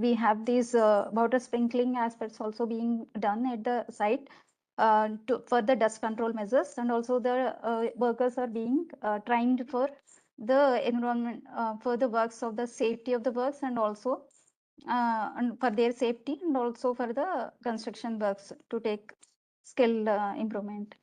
we have these water sprinkling aspects also being done at the site for the dust control measures, and also the workers are being trained for the environment, for the works of the safety of the works, and also and for their safety, and also for the construction works to take skill improvement.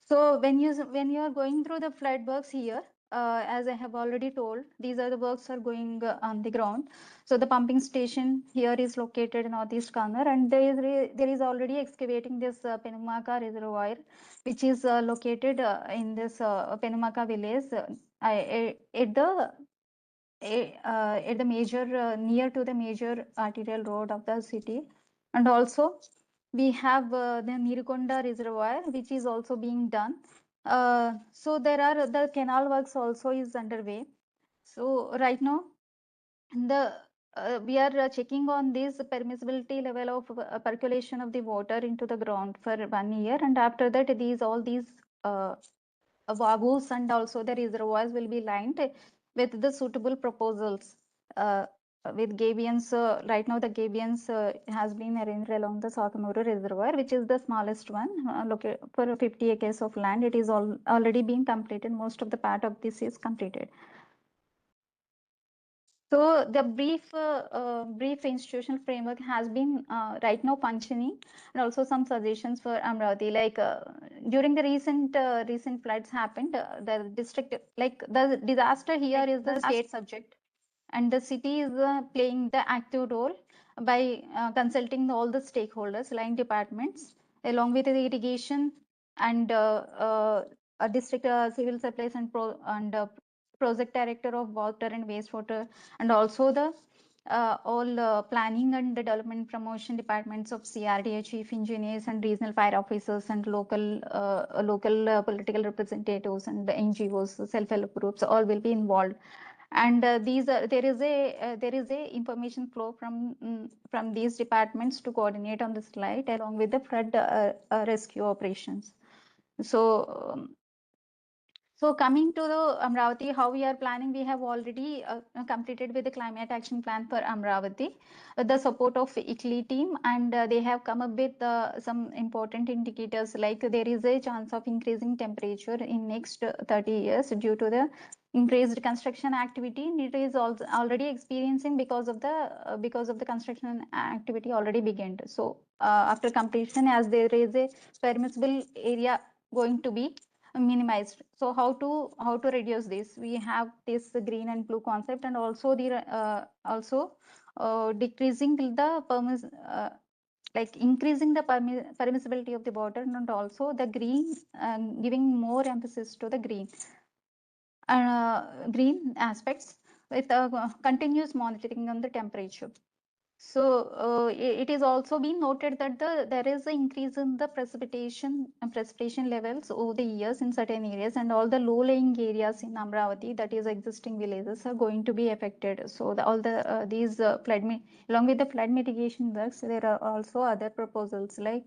So when you are going through the flood works here, as I have already told, these are the works are going on the ground. So the pumping station here is located in northeast corner, and there is already excavating this Penumaka reservoir, which is located in this Penumaka village at the major near to the major arterial road of the city, and also we have the Nirikonda reservoir, which is also being done. So there are the canal works also is underway. So right now the we are checking on this permissibility level of percolation of the water into the ground for 1 year, and after that all these vagus and also the reservoirs will be lined with the suitable proposals with gabions. Right now the gabions has been arranged along the Sakamuru reservoir, which is the smallest one, located for 50 acres of land. It is already being completed. Most of the part of this is completed. So the brief institutional framework has been right now functioning, and also some suggestions for Amravati. Like during the recent floods happened, the district, like the disaster here is the state subject, and the city is playing the active role by consulting all the stakeholders, line departments, along with the irrigation and district civil supplies and project director of water and wastewater, and also the all planning and development promotion departments of CRDA, chief engineers and regional fire officers, and local political representatives and the NGOs, self-help groups, all will be involved. And there is a information flow from these departments to coordinate on the slide along with the flood rescue operations. So coming to the Amravati, how we are planning, we have already completed with the climate action plan for Amravati with the support of ICLI team, and they have come up with some important indicators, like there is a chance of increasing temperature in next 30 years due to the increased construction activity. It is also already experiencing because of the construction activity already began. So after completion, as there is a permissible area going to be minimized. So how to reduce this? We have this green and blue concept, and also the decreasing the like increasing the permissibility of the water, and also the green, giving more emphasis to the green aspects with continuous monitoring on the temperature. So it is also been noted that there is an increase in the precipitation levels over the years in certain areas, and all the low-lying areas in Amravati, that is existing villages, are going to be affected. So these along with the flood mitigation works, there are also other proposals like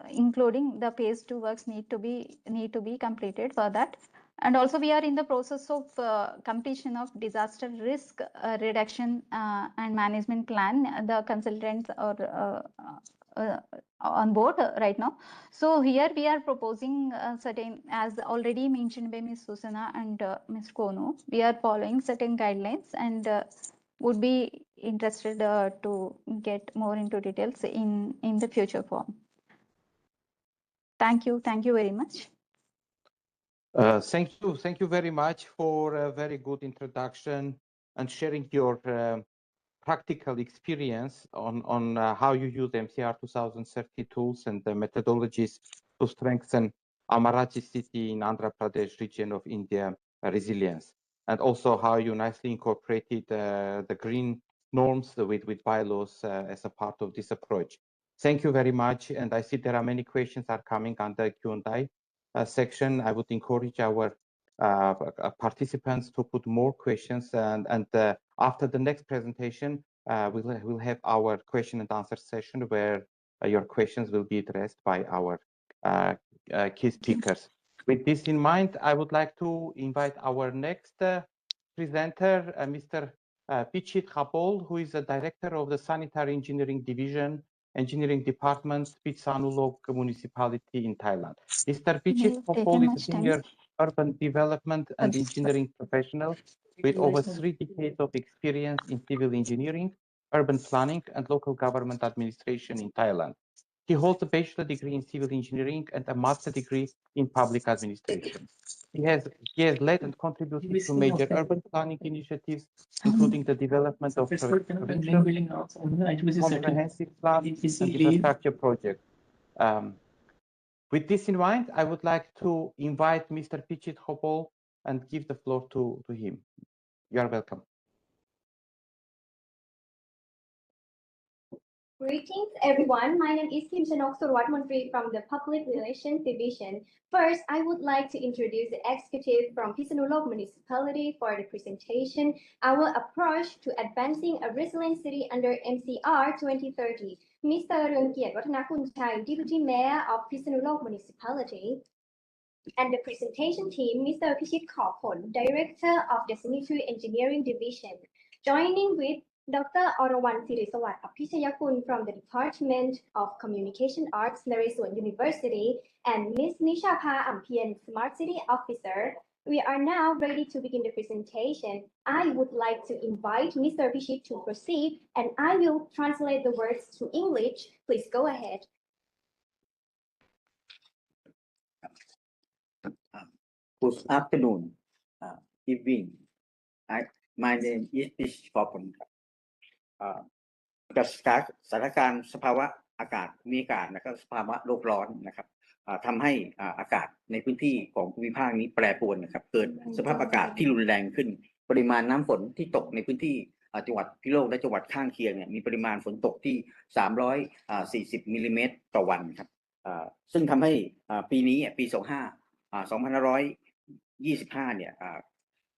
including the phase 2 works need to be completed for that. And also we are in the process of completion of disaster risk reduction and management plan. The consultants are on board right now. So here we are proposing certain, as already mentioned by Ms. Susana and Mr. Kono, we are following certain guidelines and would be interested to get more into details in the future form. Thank you very much. Thank you very much for a very good introduction and sharing your practical experience on how you use MCR 2030 tools and the methodologies to strengthen Amarati city in Andhra Pradesh region of India resilience, and also how you nicely incorporated the green norms with bylaws as a part of this approach. Thank you very much, and I see there are many questions are coming under Q&A section. I would encourage our participants to put more questions, and after the next presentation, we'll have our question and answer session where your questions will be addressed by our key speakers. With this in mind, I would like to invite our next presenter, Mr. Pichit Kapol, who is the Director of the Sanitary Engineering Division, Engineering Department, Pitsanulok Municipality in Thailand. Mr. Pichit Kapol is a senior urban development and engineering professional with over 3 decades of experience in civil engineering, urban planning, and local government administration in Thailand. He holds a bachelor degree in civil engineering and a master degree in public administration. He has led and contributed to major urban planning initiatives, including the development of comprehensive plan and infrastructure projects. With this in mind, I would like to invite Mr. Pichit Kapol and give the floor to him. You are welcome. Greetings, everyone. My name is Kim Chanok Surwatmontri from the Public Relations Division. First, I would like to introduce the executive from Pitsanulok Municipality for the presentation, our approach to advancing a resilient city under MCR 2030. Mr. Rungkiat Watanakunchai, Deputy Mayor of Pitsanulok Municipality. And the presentation team, Mr. Pichit Kapol, Director of the Sanitary Engineering Division. Joining with Dr. Orawan Sirisawat Apishayakun from the Department of Communication Arts, Naresuan University, and Ms. Nishapha Ampian, Smart City Officer. We are now ready to begin the presentation. I would like to invite Mr. Pichit to proceed, and I will translate the words to English. Please go ahead. Good afternoon, evening. My name is Pichit Kapol. จากสถานการณ์สภาวะอากาศมีอากาศนะครับสภาวะโลกร้อนนะครับทำให้อากาศในพื้นที่ของภูมิภาคนี้แปรปรวนนะครับเกิดสภาพอากาศที่รุนแรงขึ้นปริมาณน้ำฝนที่ตกในพื้นที่จังหวัดพิษณุโลกและจังหวัดข้างเคียงเนี่ยมีปริมาณฝนตกที่340มิลลิเมตรต่อวันครับซึ่งทำให้ปีนี้ปี2525เนี่ย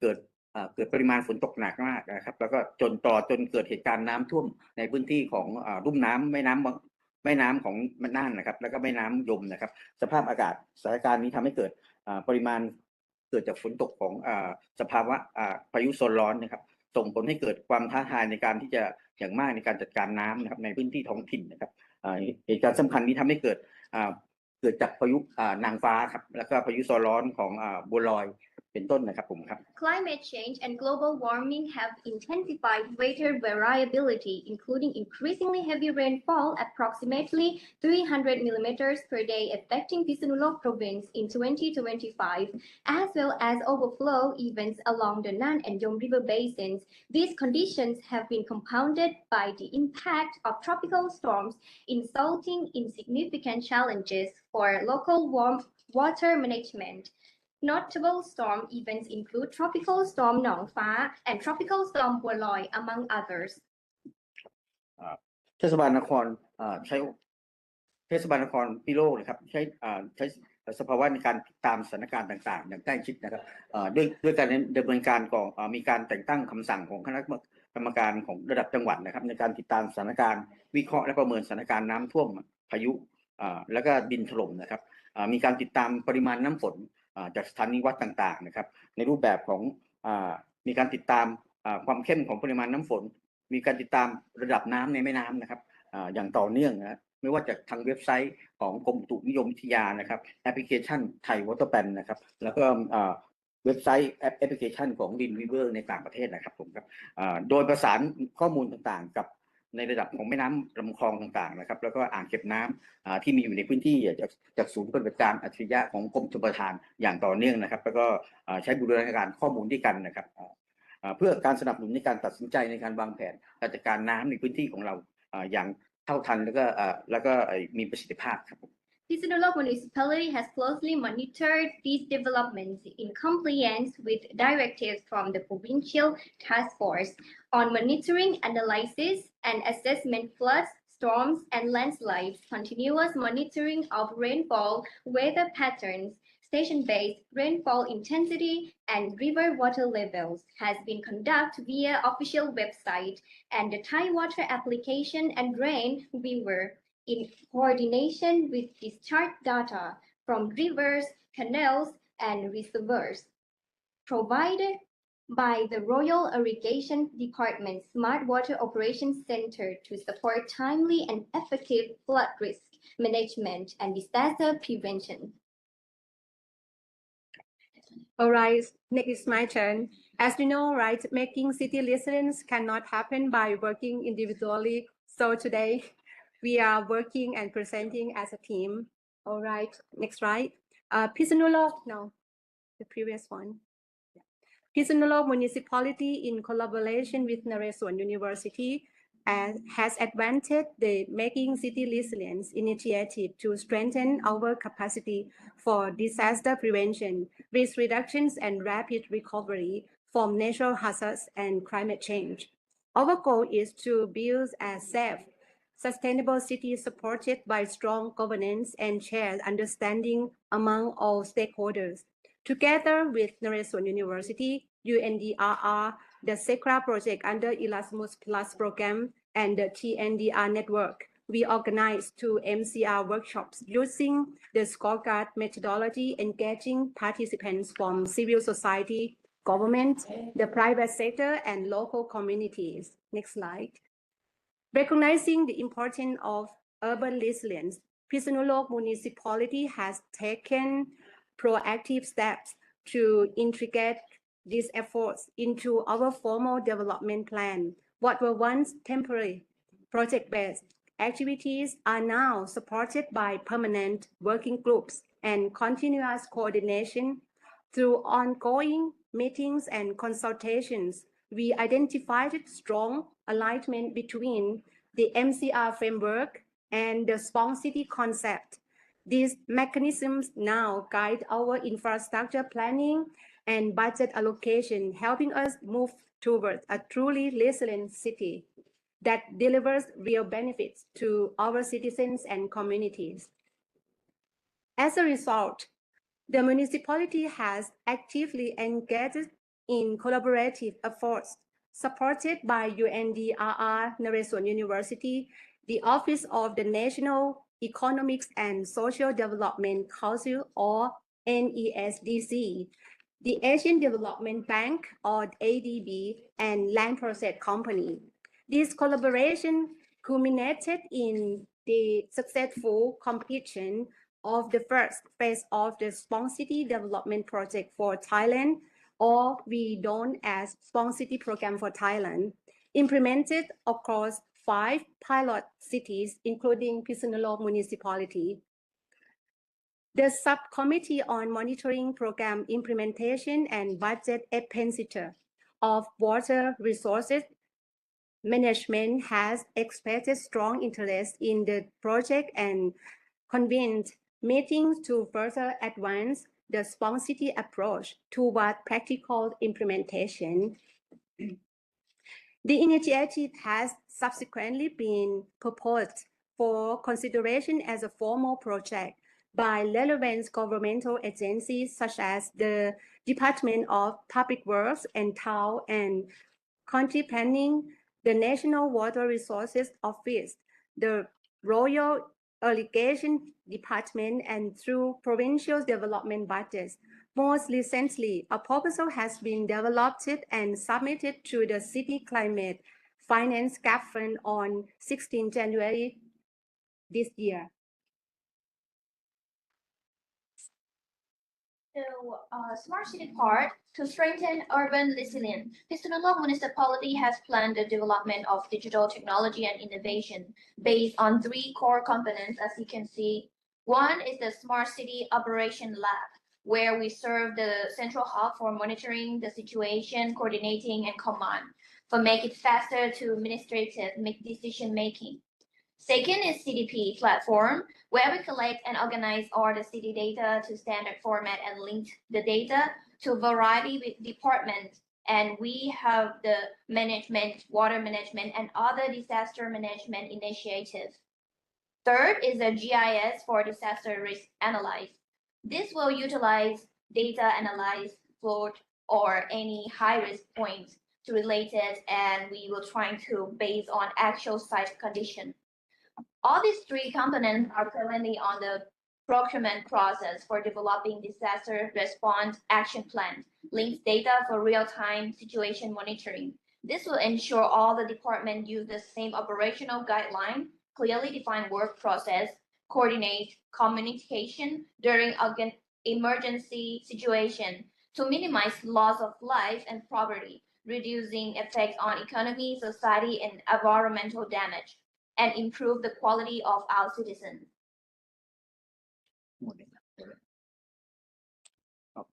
เกิดปริมาณฝนตกหนักมากนะครับแล้วก็จนเกิดเหตุการณ์น้ำท่วมในพื้นที่ของลุ่มน้ำแม่น้ำของน่านนะครับแล้วก็แม่น้ำยมนะครับสภาพอากาศสถานการณ์นี้ทำให้เกิดปริมาณเกิดจากฝนตกของสภาวะพายุโซนร้อนนะครับส่งผลให้เกิดความท้าทายในการที่จะอย่างมากในการจัดการน้ำนะครับในพื้นที่ท้องถิ่นนะครับเหตุการณ์สำคัญนี้ทำให้เกิดจากพายุนางฟ้าครับแล้วก็พายุโซนร้อนของบัวลอยเป็นต้นนะครับผมครับ Climate change and global warming have intensified weather variability, including increasingly heavy rainfall, approximately 300 millimeters per day, affecting Pitsanulok province in 2025, as well as overflow events along the Nan and Yom river basins. These conditions have been compounded by the impact of tropical storms, resulting in significant challenges for local water management. Notable storm events include Tropical Storm Nong Pha and Tropical Storm Buoloi, among others. เทศบาลนครใช้เทศบาลนครพิโลกนะครับใช้สภาวะในการติดตามสถานการณ์ต่างๆอย่างใกล้ชิดนะครับด้วยการดำเนินการของมีการแต่งตั้งคำสั่งของคณะกรรมการของระดับจังหวัดนะครับในการติดตามสถานการณ์วิเคราะห์และประเมินสถานการณ์น้ำท่วมพายุแล้วก็ดินถล่มนะครับมีการติดตามปริมาณน้ำฝนจากสถานีวัดต่างๆนะครับในรูปแบบของมีการติดตามความเข้มของปริมาณน้ำฝนมีการติดตามระดับน้ำในแม่น้ำนะครับอย่างต่อเนื่องนะไม่ว่าจากทางเว็บไซต์ของกรมอุตุนิยมวิทยานะครับแอปพลิเคชันไทยวอเตอร์แปนนะครับแล้วก็เว็บไซต์แอปพลิเคชันของดินวีเวอร์ในต่างประเทศนะครับผมครับโดยประสานข้อมูลต่างๆกับในระดับของแม่น้ำลำคลองต่างๆนะครับแล้วก็อ่างเก็บน้ำที่มีอยู่ในพื้นที่จากศูนย์ปฏิบัติการอัจฉริยะของกรมชลประทานอย่างต่อเนื่องนะครับแล้วก็ใช้บูรณาการข้อมูลด้วยกันนะครับเพื่อการสนับสนุนในการตัดสินใจในการวางแผนการจัดการน้ำในพื้นที่ของเราอย่างเท่าทันแล้วก็มีประสิทธิภาพครับ Phitsanulok municipality has closely monitored these developments in compliance with directives from the provincial task force on monitoring, analysis, and assessment floods, storms, and landslides, continuous monitoring of rainfall, weather patterns, station-based rainfall intensity, and river water levels has been conducted via official website and the Thai water application and rain viewer in coordination with discharge data from rivers, canals, and reservoirs provided by the Royal Irrigation Department Smart Water Operations Center to support timely and effective flood risk management and disaster prevention. All right, next is my turn. As you know, right, making city resilience cannot happen by working individually. So today, we are working and presenting as a team. All right, next slide. Phitsanulok, no, the previous one. Phitsanulok municipality in collaboration with Naresuan University has advanced the Making City Resilience initiative to strengthen our capacity for disaster prevention, risk reductions, and rapid recovery from natural hazards and climate change. Our goal is to build a safe, sustainable city supported by strong governance and shared understanding among all stakeholders. Together with Naresuan University, UNDRR, the SECRA project under Erasmus Plus program, and the TNDR network, we organized 2 MCR workshops using the scorecard methodology, engaging participants from civil society, government, the private sector, and local communities. Next slide. Recognizing the importance of urban resilience, Phitsanulok municipality has taken proactive steps to integrate these efforts into our formal development plan. What were once temporary project-based activities are now supported by permanent working groups and continuous coordination. Through ongoing meetings and consultations, we identified strong alignment between the MCR framework and the Strong City concept. These mechanisms now guide our infrastructure planning and budget allocation, helping us move towards a truly resilient city that delivers real benefits to our citizens and communities. As a result, the municipality has actively engaged in collaborative efforts supported by UNDRR Naresuan University, the Office of the National Economics and Social Development Council, or NESDC, the Asian Development Bank, or ADB, and Land Process Company. This collaboration culminated in the successful completion of the first phase of the Strong City Development Project for Thailand, or we known as Strong City Program for Thailand, implemented across 5 pilot cities, including Phitsanulok municipality. The Subcommittee on Monitoring Program Implementation and Budget Expenditure of Water Resources Management has expressed strong interest in the project and convened meetings to further advance the Strong City approach toward practical implementation. The initiative has subsequently been proposed for consideration as a formal project by relevant governmental agencies such as the Department of Public Works and Town and Country Planning, the National Water Resources Office, the Royal Irrigation Department, and through provincial development budgets. Most recently, a proposal has been developed and submitted to the City Climate Finance Gap Fund on 16 January this year. So, Smart City Part, to strengthen urban resilience, Phitsanulok Municipality has planned the development of digital technology and innovation based on 3 core components, as you can see. One is the Smart City Operation Lab, where we serve the central hub for monitoring the situation, coordinating, and command, for make it faster to administrative decision making. Second is CDP platform, where we collect and organize all the city data to standard format and link the data to a variety of departments. And we have the management, water management, and other disaster management initiatives. Third is the GIS for disaster risk analysis. This will utilize data analyze float or any high risk points to relate it, and we will try to base on actual site condition. All these 3 components are currently on the procurement process for developing disaster response action plans, links data for real-time situation monitoring. This will ensure all the departments use the same operational guideline, clearly defined work process, coordinate communication during an emergency situation to minimize loss of life and property, reducing effects on economy, society, and environmental damage, and improve the quality of our citizens.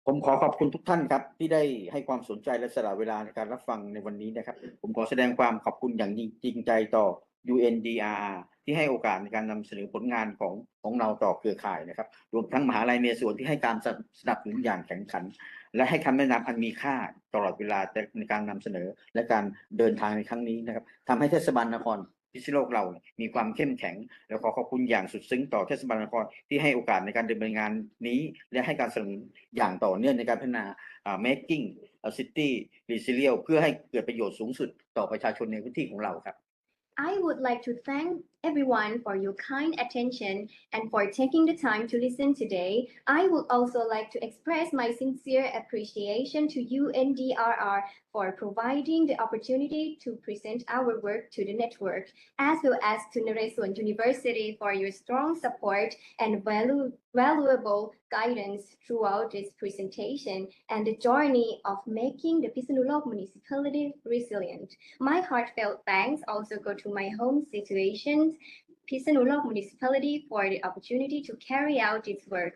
ผมขอขอบคุณทุกท่านครับที่ได้ให้ความสนใจและสละเวลาในการรับฟังในวันนี้นะครับผมขอแสดงความขอบคุณอย่างจริงใจต่อ UNDRR ที่ให้โอกาสในการนำเสนอผลงานของเราต่อเครือข่ายนะครับรวมทั้งมหาลัยเมส่วนที่ให้การสนับสนุนอย่างแข็งขันและให้คำแนะนำอันมีค่าตลอดเวลาในการนำเสนอและการเดินทางในครั้งนี้นะครับทำให้เทศบาลนครพิษณุโลกเรามีความเข้มแข็งและขอบคุณอย่างสุดซึ้งต่อเทศบาลนครที่ให้โอกาสในการดำเนินงานนี้และให้การสนับสนุนอย่างต่อเนื่องในการพัฒนา making a city resilient เพื่อให้เกิดประโยชน์สูงสุดต่อประชาชนในพื้นที่ของเราครับ I would like to thank everyone for your kind attention and for taking the time to listen today. I would also like to express my sincere appreciation to UNDRR for providing the opportunity to present our work to the network, as well as to Naresuan University for your strong support and valuable guidance throughout this presentation and the journey of making the Phitsanulok municipality resilient. My heartfelt thanks also go to my home situations, Phitsanulok municipality, for the opportunity to carry out its work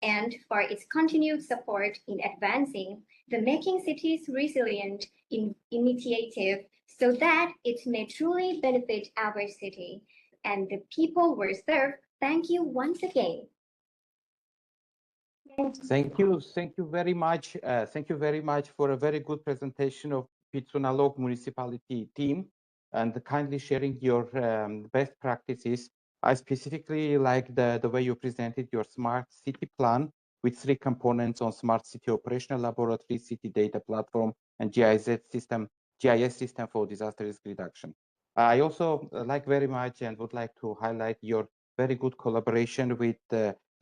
and for its continued support in advancing the Making Cities Resilient initiative so that it may truly benefit our city and the people we serve. Thank you once again. Thank you very much. Thank you very much for a very good presentation of Phitsanulok municipality team and kindly sharing your best practices. I specifically like the way you presented your smart city plan with 3 components on smart city operational laboratory, city data platform, and GIS system for disaster risk reduction. I also like very much and would like to highlight your very good collaboration with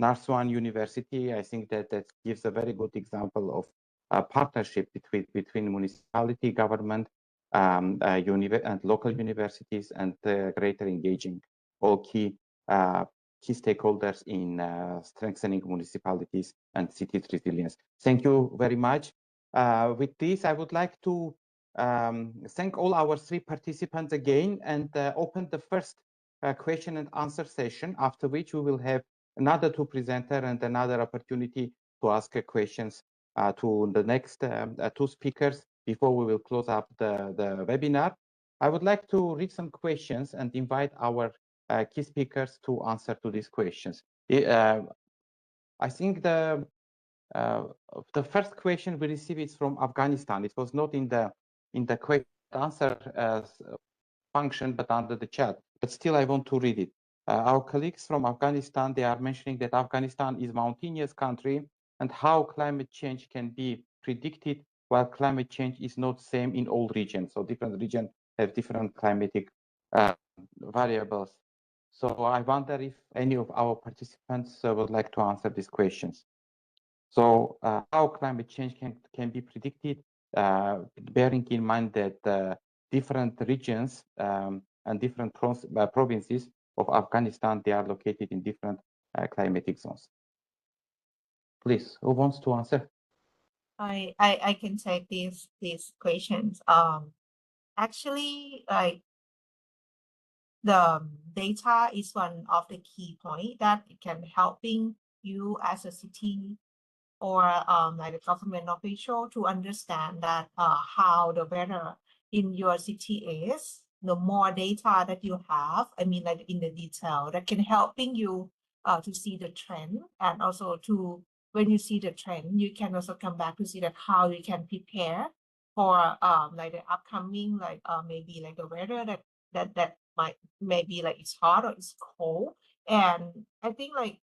Naresuan University. I think that gives a very good example of a partnership between municipality, government, and local universities, and greater engaging all key stakeholders in strengthening municipalities and cities resilience. Thank you very much. With this, I would like to thank all our 3 participants again and open the first question and answer session, after which we will have another 2 presenters and another opportunity to ask questions to the next 2 speakers before we will close up the webinar. I would like to read some questions and invite our key speakers to answer to these questions. I think the first question we received is from Afghanistan. It was not in the question answer function, but under the chat. But still, I want to read it. Our colleagues from Afghanistan, they are mentioning that Afghanistan is a mountainous country and how climate change can be predicted, while climate change is not the same in all regions. So different regions have different climatic variables. So I wonder if any of our participants would like to answer these questions. So how climate change can be predicted, bearing in mind that different regions and different provinces of Afghanistan, they are located in different climatic zones. Please, who wants to answer? I can take these questions. Actually, like the data is one of the key point that it can helping you as a city or like a government official to understand that how the weather in your city is. The more data that you have, I mean, like in the detail, that can helping you to see the trend, and also to when you see the trend, you can also come back to see that how you can prepare for like the upcoming, like maybe like the weather that might maybe like it's hot or it's cold. And I think like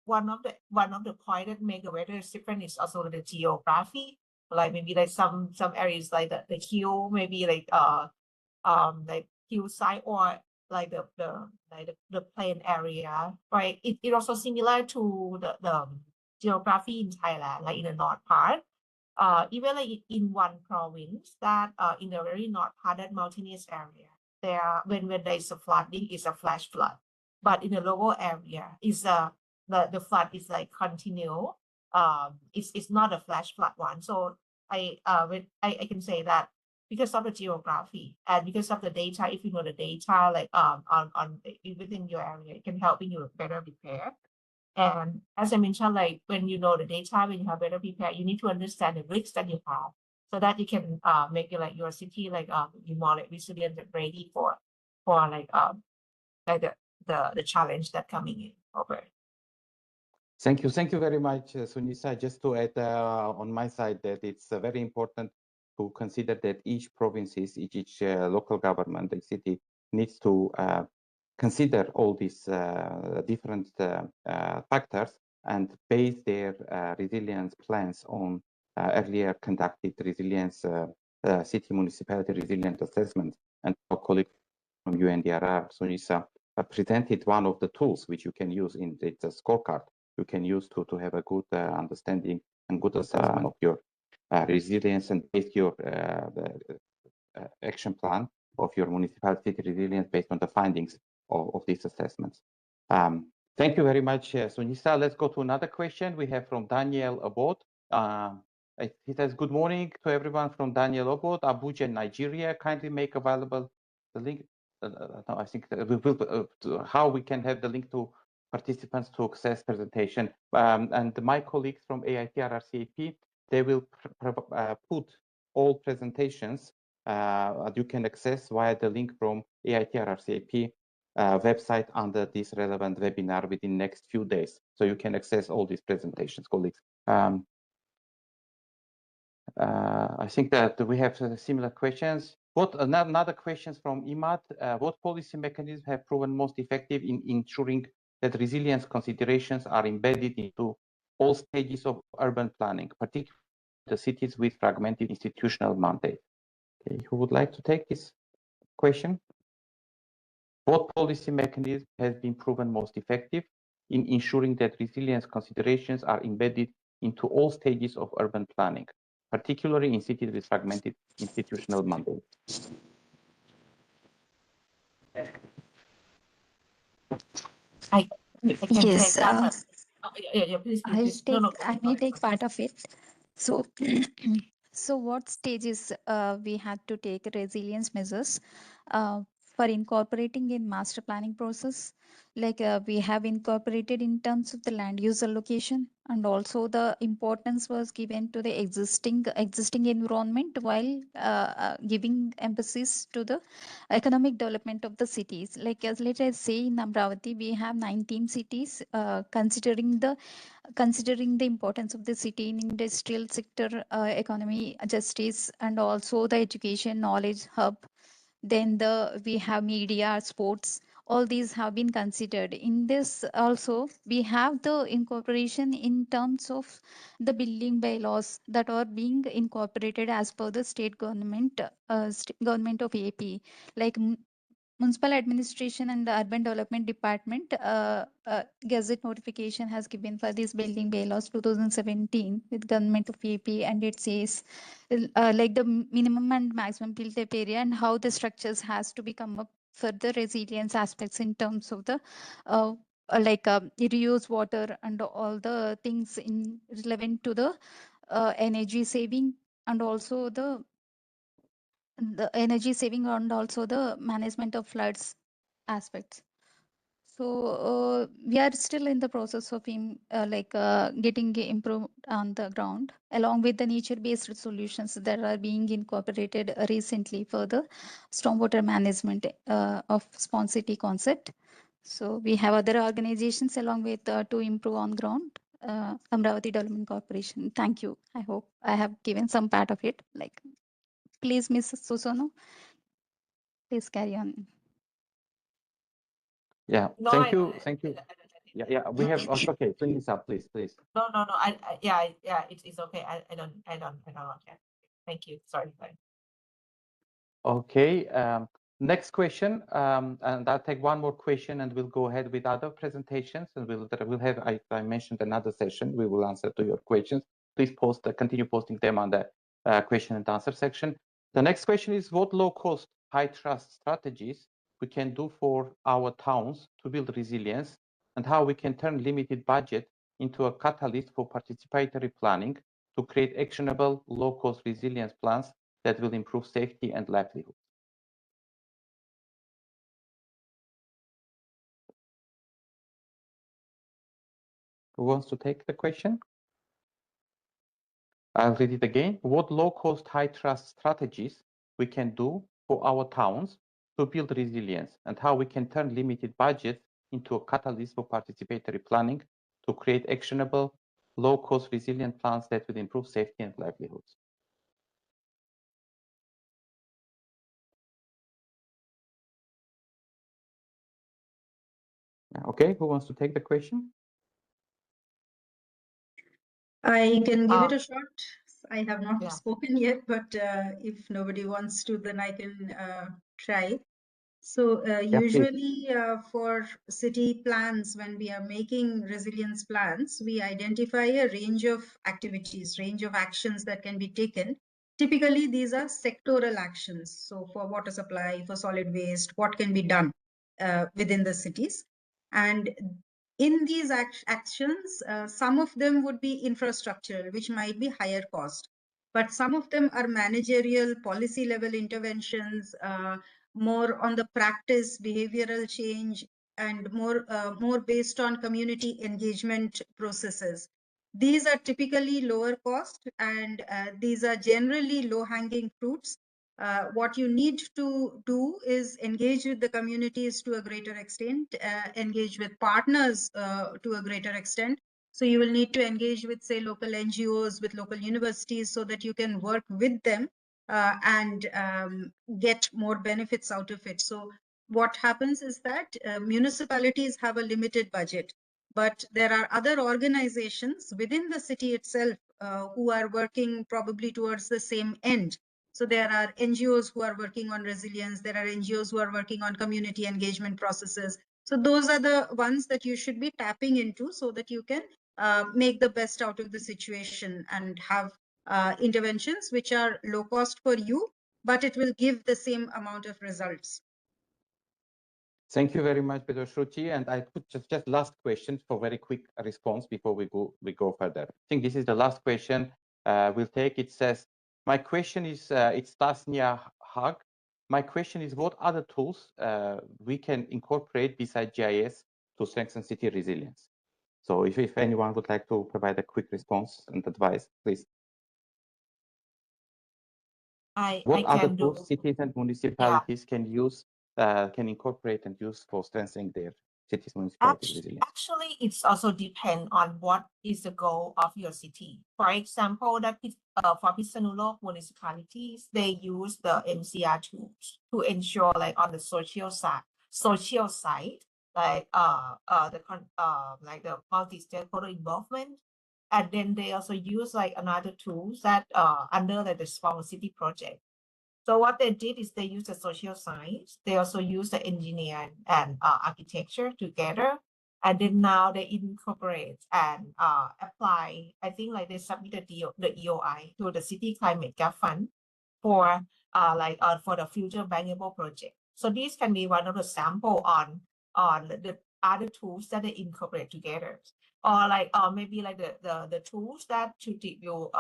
one of the point that make the weather different is also the geography. Like maybe like some areas like the hill, maybe like hillside, or like the plain area, right? It also similar to the geography in Thailand, like in the north part. Even like in one province that in the very north part, that mountainous area, there when there's a flooding, is a flash flood. But in the lower area, is the flood is like continue. It's not a flash flood one. So I can say that because of the geography and because of the data, if you know the data like on within your area, it can help you better prepare. And as I mentioned, like when you know the data, when you have better prepare, you need to understand the risks that you have, so that you can make it like your city like be more like resilient and ready for like the challenge that coming in over. Thank you very much, Sunisa. Just to add on my side that it's very important to consider that each provinces, each local government, the city needs to consider all these different factors and base their resilience plans on earlier conducted resilience city municipality resilience assessment. And our colleague from UNDRR, Sunisa, presented one of the tools which you can use in the scorecard. You can use to have a good understanding and good assessment of your resilience and base your action plan of your municipality resilience based on the findings of these assessments. Thank you very much, Sunisa. Let's go to another question we have from Daniel Abod. He says, good morning to everyone from Daniel Abod, Abuja, Nigeria. Kindly make available the link. No, I think we will, how we can have the link to participants to access presentation. And my colleagues from AITRRCAP, they will put all presentations you can access via the link from AITRRCAP website under this relevant webinar within next few days. So you can access all these presentations, colleagues. I think that we have similar questions. Another questions from Imad. What policy mechanisms have proven most effective in ensuring that resilience considerations are embedded into all stages of urban planning, particularly the cities with fragmented institutional mandate? Okay, who would like to take this question? What policy mechanism has been proven most effective in ensuring that resilience considerations are embedded into all stages of urban planning, particularly in cities with fragmented institutional mandate? I can Yes, take that. Please. I may take part of it. So, so what stages we had to take resilience measures? for incorporating in master planning process. Like we have incorporated in terms of the land use allocation, and also the importance was given to the existing environment while giving emphasis to the economic development of the cities. Like as let us say in Amravati, we have 19 cities considering the importance of the city in industrial sector, economy, justice, and also the education knowledge hub. Then we have media, sports, all these have been considered. In this also, we have the incorporation in terms of the building bylaws that are being incorporated as per the state government, government of AP, like Municipal Administration and the Urban Development Department gazette notification has given for this building bylaws 2017 with government of AP, and it says like the minimum and maximum built up area and how the structures has to become up for the resilience aspects in terms of the reuse water and all the things in relevant to the energy saving, and also the energy saving, and also the management of floods aspects. So we are still in the process of getting improved on the ground, along with the nature-based solutions that are being incorporated recently for the stormwater management of Spawn City concept. So we have other organizations along with to improve on ground. Amravati Development Corporation. Thank you. I hope I have given some part of it. Like, please, Ms. Susono, please carry on. Yeah, No, thank you. Yeah, we have, okay, please, please. No, yeah, it's okay. I don't want that. Thank you. Sorry. Okay, next question, and I'll take one more question and we'll go ahead with other presentations, and we'll have, I mentioned another session, we will answer to your questions. Please continue posting them on the question and answer section. The next question is, what low-cost, high-trust strategies we can do for our towns to build resilience, and how we can turn limited budget into a catalyst for participatory planning to create actionable low-cost resilience plans that will improve safety and livelihood. Who wants to take the question? I'll read it again. What low-cost, high-trust strategies we can do for our towns to build resilience, and how we can turn limited budgets into a catalyst for participatory planning to create actionable, low-cost resilient plans that will improve safety and livelihoods. Okay, who wants to take the question? I can give it a shot. I have not Yeah. spoken yet, but if nobody wants to, then I can try. So usually for city plans, when we are making resilience plans, we identify a range of activities, range of actions that can be taken. Typically, these are sectoral actions. So for water supply, for solid waste, what can be done within the cities. And in these actions, some of them would be infrastructural, which might be higher cost. But some of them are managerial, policy level interventions, more on the practice, behavioral change, and more based on community engagement processes. These are typically lower cost, and these are generally low-hanging fruits. What you need to do is engage with the communities to a greater extent, engage with partners to a greater extent. So you will need to engage with, say, local NGOs, with local universities, so that you can work with them and get more benefits out of it. So what happens is that municipalities have a limited budget, but there are other organizations within the city itself who are working probably towards the same end. So there are NGOs who are working on resilience. There are NGOs who are working on community engagement processes. So those are the ones that you should be tapping into so that you can make the best out of the situation and have interventions which are low cost for you, but it will give the same amount of results. Thank you very much, Pedro Shruti. And I put just last question for very quick response before we go further. I think this is the last question we'll take. It says, my question is, it's Tasnia Hag. My question is, what other tools we can incorporate besides GIS to strengthen city resilience? So if anyone would like to provide a quick response and advice, please. What other tools cities and municipalities can use, can incorporate and use for strengthening their cities and municipalities resilience? Actually, it's also depend on what is the goal of your city. For example, that for Phitsanulok municipalities, they use the MCR tools to ensure, like on the social side, like like the multi-stakeholder involvement. And then they also use like another tools that under like the small city project. So what they did is they used the social science. They also use the engineering and architecture together. And then now they incorporate and apply, I think like they submitted the EOI to the City Climate Gap Fund for for the future bankable project. So this can be one of the sample on the other tools that they incorporate together. Or like maybe like the tools that Chuti will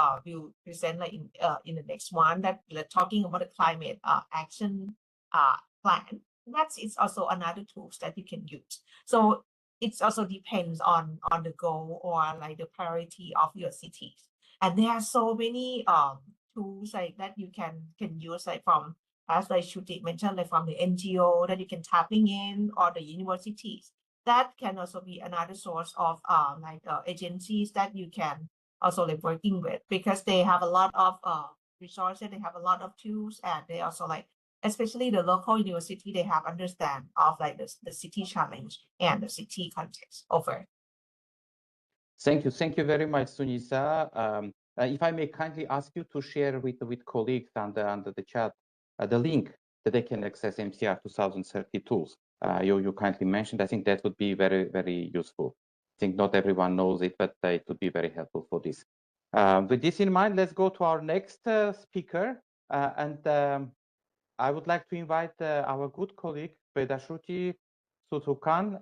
present like in the next one, that they're talking about the climate action plan. It's also another tools that you can use. So it also depends on the goal or like the priority of your cities. And there are so many tools like that you can use, like from, as like Shruti mentioned, like from the NGO that you can tapping in, or the universities. That can also be another source of agencies that you can also like working with, because they have a lot of resources, they have a lot of tools, and they also like, especially the local university, they have understand of like the city challenge and the city context. Over. Thank you very much, Sunisa. If I may kindly ask you to share with colleagues under the chat the link that they can access MCR 2030 tools. You kindly mentioned. I think that would be very useful. I think not everyone knows it, but it would be very helpful for this. With this in mind, let's go to our next speaker. I would like to invite our good colleague, Vedashruti Suthukan,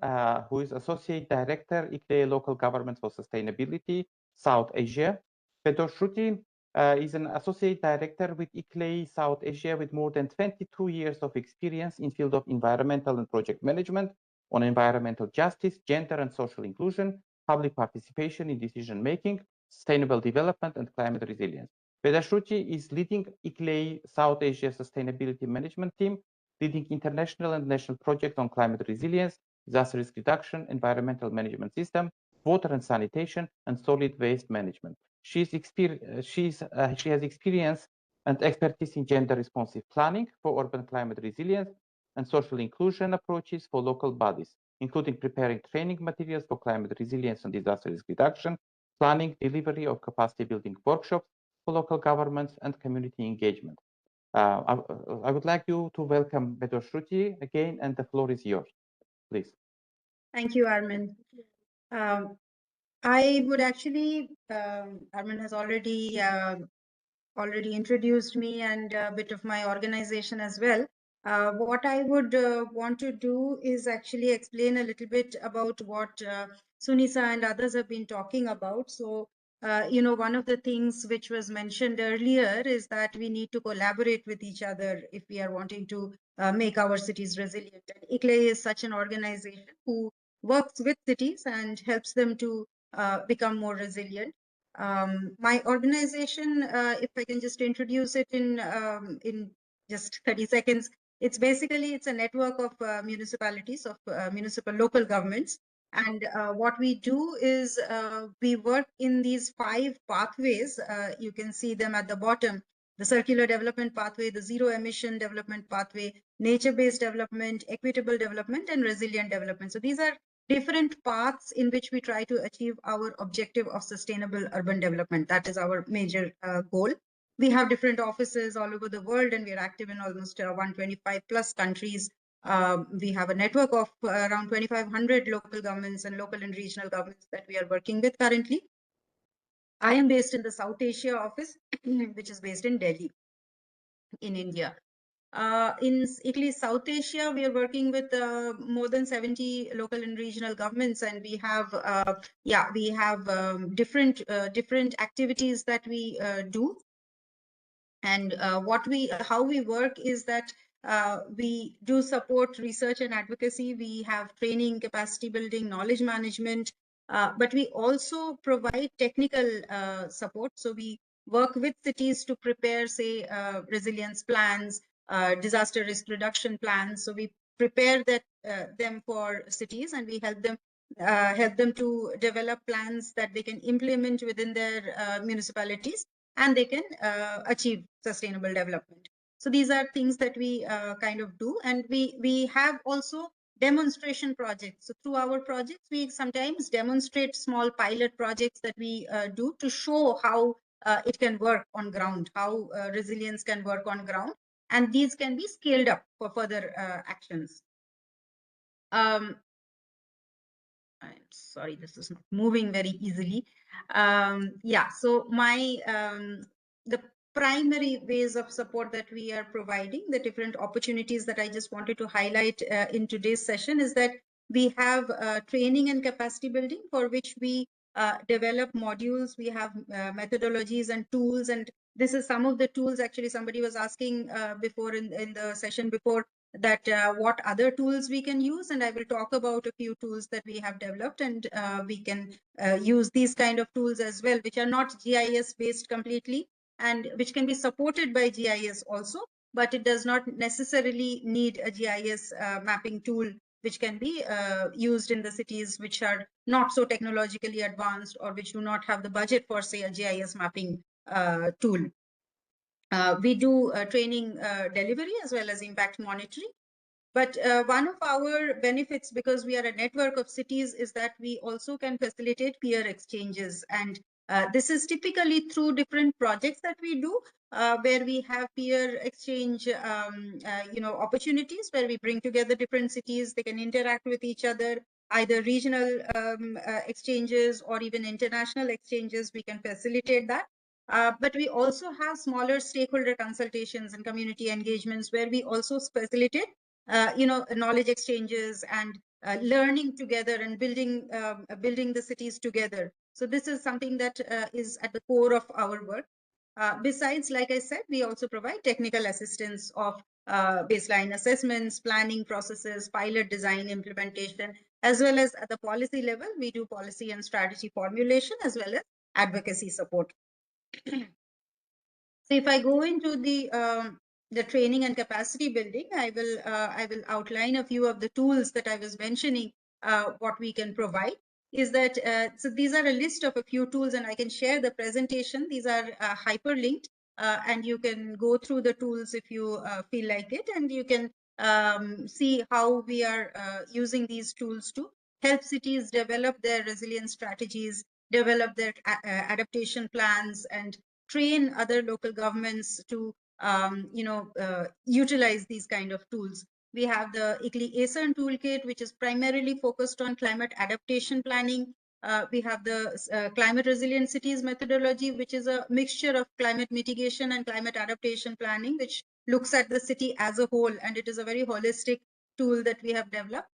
who is Associate Director, ICLEI Local Government for Sustainability, South Asia. Vedashruti is an Associate Director with ICLEI South Asia with more than 22 years of experience in field of environmental and project management on environmental justice, gender and social inclusion, public participation in decision-making, sustainable development and climate resilience. Vedashruti is leading ICLEI South Asia Sustainability Management Team, leading international and national projects on climate resilience, disaster risk reduction, environmental management system, water and sanitation, and solid waste management. She has experience and expertise in gender responsive planning for urban climate resilience and social inclusion approaches for local bodies, including preparing training materials for climate resilience and disaster risk reduction, planning, delivery of capacity building workshops for local governments and community engagement. I would like you to welcome Vedashruti again, and the floor is yours, please. Thank you, Armin. I would actually, Armin has already introduced me and a bit of my organization as well. What I would want to do is actually explain a little bit about what Sunisa and others have been talking about. So, one of the things which was mentioned earlier is that we need to collaborate with each other if we are wanting to make our cities resilient. And ICLEI is such an organization who works with cities and helps them to become more resilient. My organization, if I can just introduce it in just 30 seconds, it's a network of municipalities, of municipal local governments. And what we do is we work in these 5 pathways. You can see them at the bottom: the circular development pathway, the zero emission development pathway, nature-based development, equitable development, and resilient development. So these are different paths in which we try to achieve our objective of sustainable urban development. That is our major goal. We have different offices all over the world, and we are active in almost 125 plus countries. We have a network of around 2,500 local governments and local and regional governments that we are working with currently. I am based in the South Asia office, which is based in Delhi, in India. In ICLEI South Asia, we are working with more than 70 local and regional governments, and we have different activities that we do. And how we work is that We do support research and advocacy. We have training, capacity building, knowledge management, but we also provide technical support. So we work with cities to prepare, say, resilience plans, disaster risk reduction plans. So we prepare them for cities, and we help them to develop plans that they can implement within their municipalities, and they can achieve sustainable development. So these are things that we kind of do, and we have also demonstration projects. So through our projects, we sometimes demonstrate small pilot projects that we do to show how it can work on ground, how resilience can work on ground, and these can be scaled up for further actions. I'm sorry, this is not moving very easily. Yeah, so the primary ways of support that we are providing, the different opportunities that I just wanted to highlight in today's session, is that we have training and capacity building, for which we develop modules. We have methodologies and tools, and this is some of the tools. Actually, somebody was asking before in the session before that what other tools we can use, and I will talk about a few tools that we have developed, and we can use these kind of tools as well, which are not GIS based completely, and which can be supported by GIS also, but it does not necessarily need a GIS mapping tool, which can be used in the cities which are not so technologically advanced, or which do not have the budget for, say, a GIS mapping tool. We do training delivery as well as impact monitoring. But one of our benefits, because we are a network of cities, is that we also can facilitate peer exchanges. And this is typically through different projects that we do, where we have peer exchange opportunities, where we bring together different cities. They can interact with each other, either regional exchanges or even international exchanges. We can facilitate that. But we also have smaller stakeholder consultations and community engagements, where we also facilitate knowledge exchanges and learning together and building the cities together. So this is something that is at the core of our work. Besides, like I said, we also provide technical assistance of baseline assessments, planning processes, pilot design implementation, as well as at the policy level, we do policy and strategy formulation, as well as advocacy support. So if I go into the training and capacity building, I will outline a few of the tools that I was mentioning. What we can provide is that so these are a list of a few tools, and I can share the presentation. These are hyperlinked, and you can go through the tools if you feel like it, and you can see how we are using these tools to help cities develop their resilience strategies, develop their adaptation plans, and train other local governments to utilize these kind of tools. We have the ICLI ASERN toolkit, which is primarily focused on climate adaptation planning. We have the climate resilient cities methodology, which is a mixture of climate mitigation and climate adaptation planning, which looks at the city as a whole, and it is a very holistic tool that we have developed.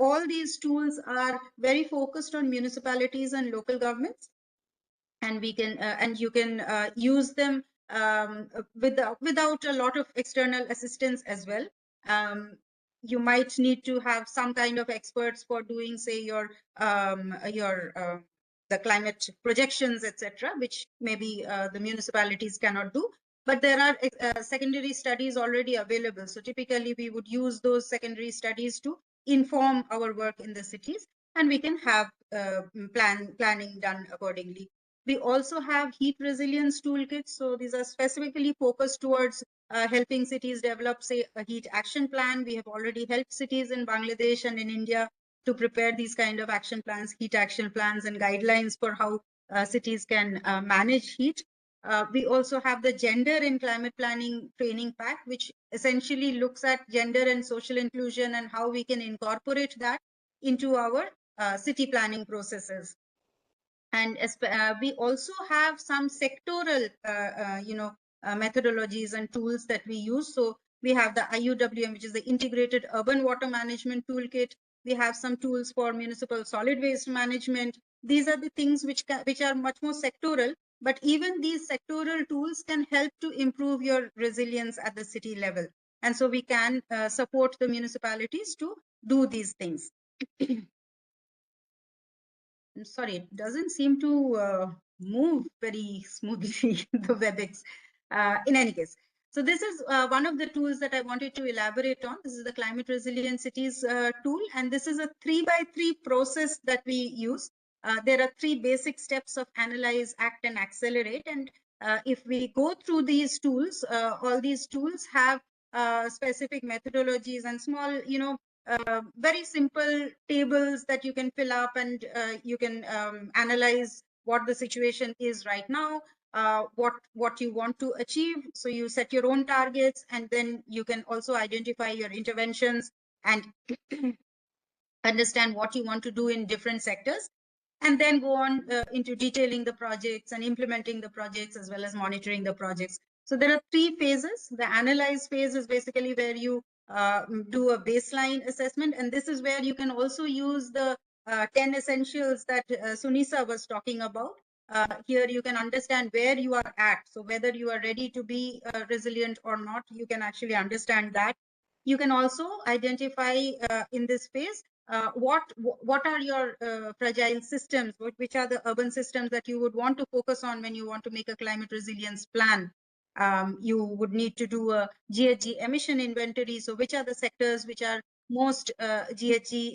All these tools are very focused on municipalities and local governments, and we can and you can use them without a lot of external assistance as well. You might need to have some kind of experts for doing, say, the climate projections, etc., which maybe the municipalities cannot do. But there are secondary studies already available. So typically we would use those secondary studies to inform our work in the cities, and we can have planning done accordingly. We also have heat resilience toolkits. So these are specifically focused towards helping cities develop, say, a heat action plan. We have already helped cities in Bangladesh and in India to prepare these kind of action plans, heat action plans, and guidelines for how cities can manage heat. We also have the gender in climate planning training pack, which essentially looks at gender and social inclusion and how we can incorporate that into our city planning processes. And we also have some sectoral methodologies and tools that we use. So we have the IUWM, which is the Integrated Urban Water Management Toolkit. We have some tools for municipal solid waste management. These are the things which are much more sectoral, but even these sectoral tools can help to improve your resilience at the city level. And so we can support the municipalities to do these things. I'm sorry, it doesn't seem to move very smoothly, the WebEx. In any case, so this is one of the tools that I wanted to elaborate on. This is the Climate Resilient Cities tool, and this is a 3x3 process that we use. There are 3 basic steps of analyze, act, and accelerate. And if we go through these tools, all these tools have specific methodologies and small, very simple tables that you can fill up, and you can analyze what the situation is right now, what you want to achieve. So you set your own targets, and then you can also identify your interventions and understand what you want to do in different sectors, and then go on into detailing the projects and implementing the projects, as well as monitoring the projects. So there are 3 phases. The analyze phase is basically where you do a baseline assessment, and this is where you can also use the 10 essentials that Sunisa was talking about. Here you can understand where you are at. So whether you are ready to be resilient or not, you can actually understand that. You can also identify in this phase what are your fragile systems, which are the urban systems that you would want to focus on when you want to make a climate resilience plan. You would need to do a GHG emission inventory. So which are the sectors which are most GHG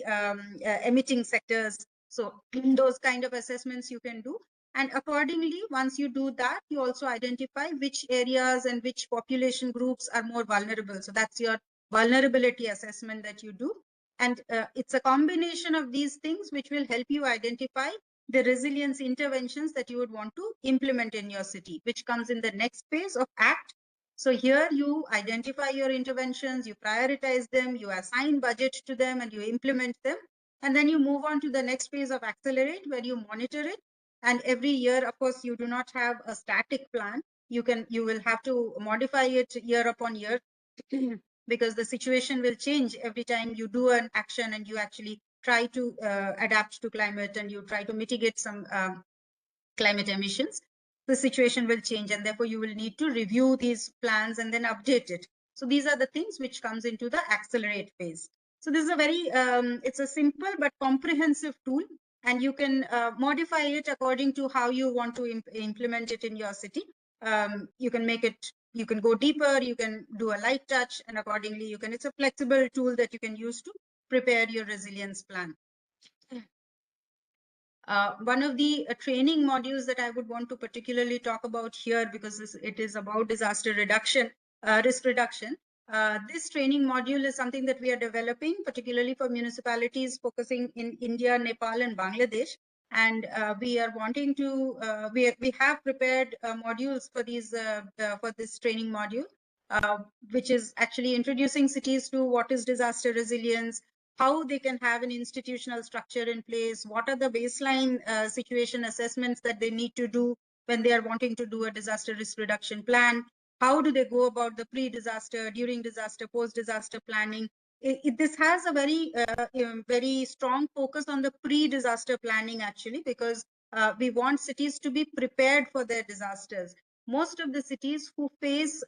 emitting sectors? So those kind of assessments you can do. And accordingly, once you do that, you also identify which areas and which population groups are more vulnerable. So that's your vulnerability assessment that you do. And it's a combination of these things which will help you identify the resilience interventions that you would want to implement in your city, which comes in the next phase of ACT. So here you identify your interventions, you prioritize them, you assign budget to them, and you implement them. And then you move on to the next phase of accelerate, where you monitor it. And every year, of course, you do not have a static plan. You will have to modify it year upon year because the situation will change every time you do an action and you actually try to adapt to climate and you try to mitigate some climate emissions. The situation will change, and therefore you will need to review these plans and then update it. So these are the things which comes into the accelerate phase. So this is a very, it's a simple but comprehensive tool, and you can modify it according to how you want to implement it in your city. You can make it, you can go deeper, you can do a light touch, and accordingly you can, it's a flexible tool that you can use to prepare your resilience plan. One of the training modules that I would want to particularly talk about here, because it is about disaster reduction, risk reduction. This training module is something that we are developing, particularly for municipalities focusing in India, Nepal, and Bangladesh. And we are wanting to, we have prepared modules for these for this training module, which is actually introducing cities to what is disaster resilience, how they can have an institutional structure in place, what are the baseline situation assessments that they need to do when they are wanting to do a disaster risk reduction plan, how do they go about the pre-disaster, during disaster, post-disaster planning. This has a very, very strong focus on the pre-disaster planning, actually, because we want cities to be prepared for their disasters. Most of the cities who face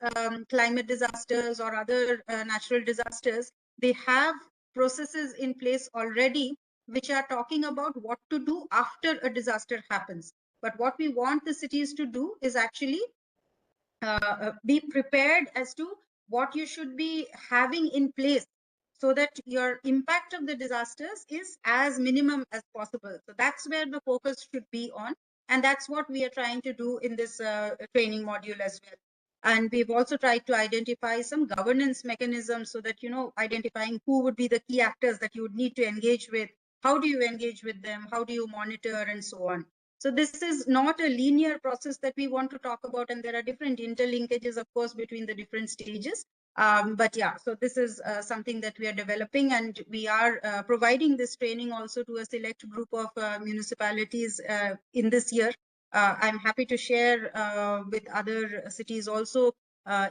climate disasters or other natural disasters, they have processes in place already which are talking about what to do after a disaster happens. But what we want the cities to do is actually be prepared as to what you should be having in place so that your impact of the disasters is as minimum as possible. So that's where the focus should be on. And that's what we are trying to do in this training module as well. And we've also tried to identify some governance mechanisms so that, identifying who would be the key actors that you would need to engage with, how do you engage with them, how do you monitor, and so on. So this is not a linear process that we want to talk about, and there are different interlinkages, of course, between the different stages. But yeah, so this is something that we are developing, and we are providing this training also to a select group of municipalities in this year. I'm happy to share with other cities also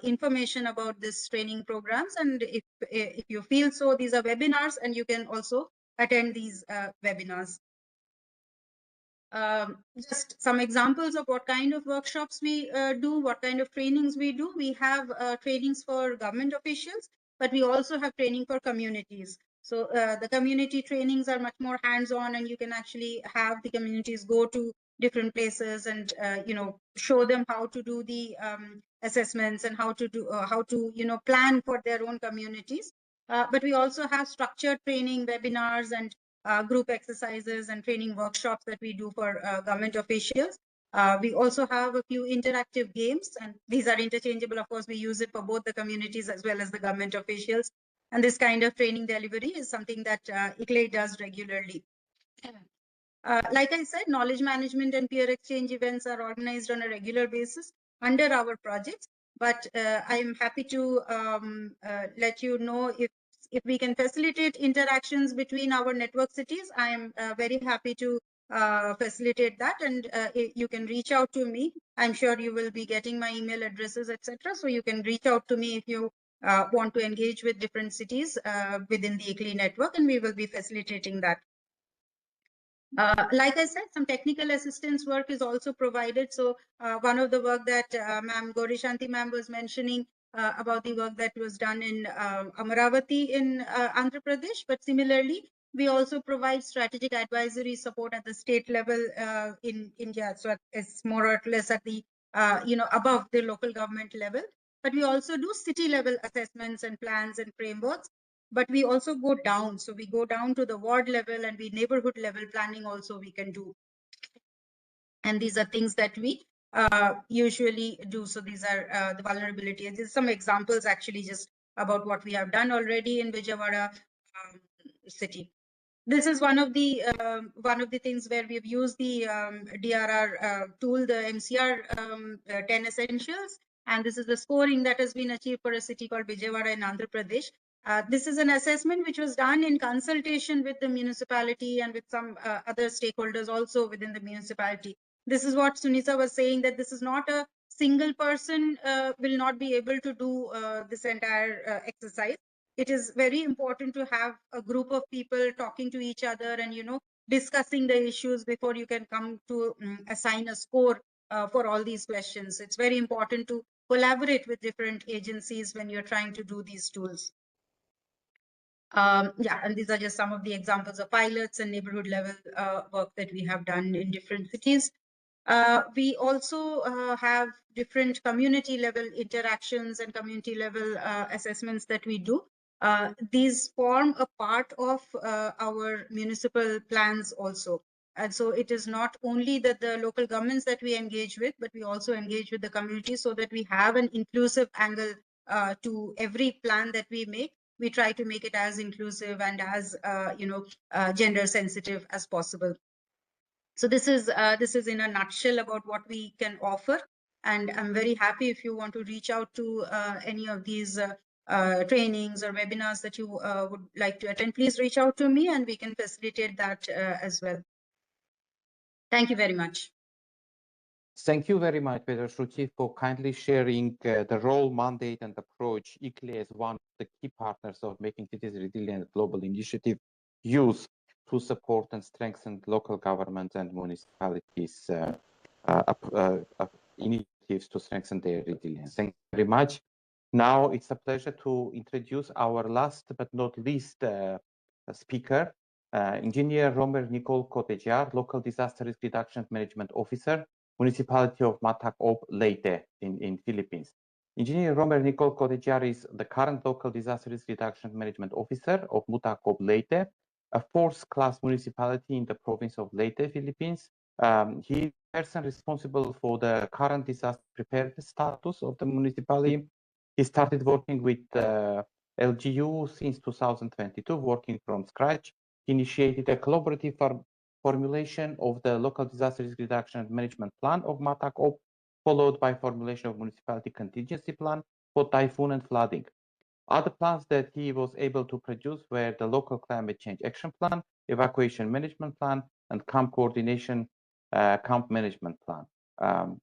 information about this training programs. And if you feel so, these are webinars, and you can also attend these webinars. just some examples of what kind of workshops we do, what kind of trainings we do. We have trainings for government officials, but we also have training for communities. So the community trainings are much more hands-on, and you can actually have the communities go to different places and show them how to do the assessments and how to plan for their own communities. But we also have structured training, webinars, and group exercises and training workshops that we do for government officials. We also have a few interactive games, and these are interchangeable. Of course, we use it for both the communities as well as the government officials. And this kind of training delivery is something that ICLEI does regularly. Like I said, knowledge management and peer exchange events are organized on a regular basis under our projects. But I am happy to let you know if we can facilitate interactions between our network cities. I am very happy to facilitate that, and you can reach out to me. I'm sure you will be getting my email addresses, etc. So you can reach out to me if you want to engage with different cities within the ICLEI network, and we will be facilitating that. Like I said, some technical assistance work is also provided. So one of the work that Ma'am Gaurishanti Ma'am was mentioning about the work that was done in Amaravati in Andhra Pradesh, but similarly, we also provide strategic advisory support at the state level in India. So it's more or less at the above the local government level. But we also do city level assessments and plans and frameworks. But we also go down. So we go down to the ward level, and we neighborhood level planning also we can do. And these are things that we usually do. So these are the vulnerabilities. These are some examples actually just about what we have done already in Vijayawada city. This is one of the things where we've used the DRR tool, the MCR 10 Essentials, and this is the scoring that has been achieved for a city called Vijayawada in Andhra Pradesh. This is an assessment which was done in consultation with the municipality and with some other stakeholders also within the municipality. This is what Sunita was saying, that this is not a single person will not be able to do this entire exercise. It is very important to have a group of people talking to each other and, discussing the issues before you can come to assign a score for all these questions. It's very important to collaborate with different agencies when you're trying to do these tools. Yeah, and these are just some of the examples of pilots and neighborhood level work that we have done in different cities. We also have different community level interactions and community level assessments that we do. These form a part of our municipal plans also. And so it is not only that the local governments that we engage with, but we also engage with the community so that we have an inclusive angle to every plan that we make. We try to make it as inclusive and as gender sensitive as possible. So this is in a nutshell about what we can offer, and I'm very happy if you want to reach out to any of these trainings or webinars that you would like to attend. Please reach out to me, and we can facilitate that as well. Thank you very much. Thank you very much, Pedro Shruti, for kindly sharing the role, mandate, and approach ICLEI as one of the key partners of Making Cities Resilient Global Initiative use to support and strengthen local governments and municipalities' initiatives to strengthen their resilience. Thank you very much. Now it's a pleasure to introduce our last but not least speaker, Engineer Romer Nicole Cotejar, Local Disaster Risk Reduction Management Officer, Municipality of Mata Ob Leyte in Philippines. Engineer Romer Nicole Cotejar is the current Local Disaster Risk Reduction Management Officer of Mata Ob Leyte, a fourth-class municipality in the province of Leyte, Philippines. He is the person responsible for the current disaster preparedness status of the municipality. He started working with LGU since 2022, working from scratch. He initiated a collaborative formulation of the local disaster risk reduction and management plan of Mata Ob, followed by formulation of municipality contingency plan for typhoon and flooding. Other plans that he was able to produce were the local climate change action plan, evacuation management plan, and camp coordination camp management plan.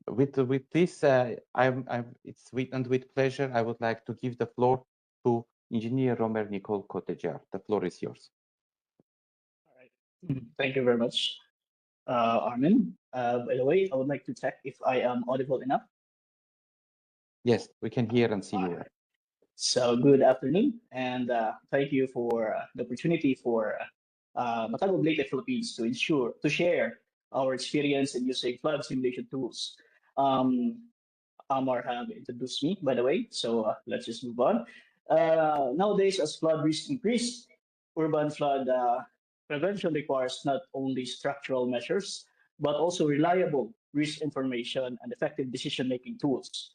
With this, it's with pleasure I would like to give the floor to Engineer Romer Nicole Cotejar. The floor is yours. All right. Thank you very much. Armin. By the way, I would like to check if I am audible enough. Yes, we can hear and see you. So good afternoon, and thank you for the opportunity for Matagog Leyte Philippines to share our experience in using flood simulation tools. Amar have introduced me, by the way, so let's just move on. Nowadays, as flood risk increase, urban flood prevention requires not only structural measures, but also reliable risk information and effective decision-making tools.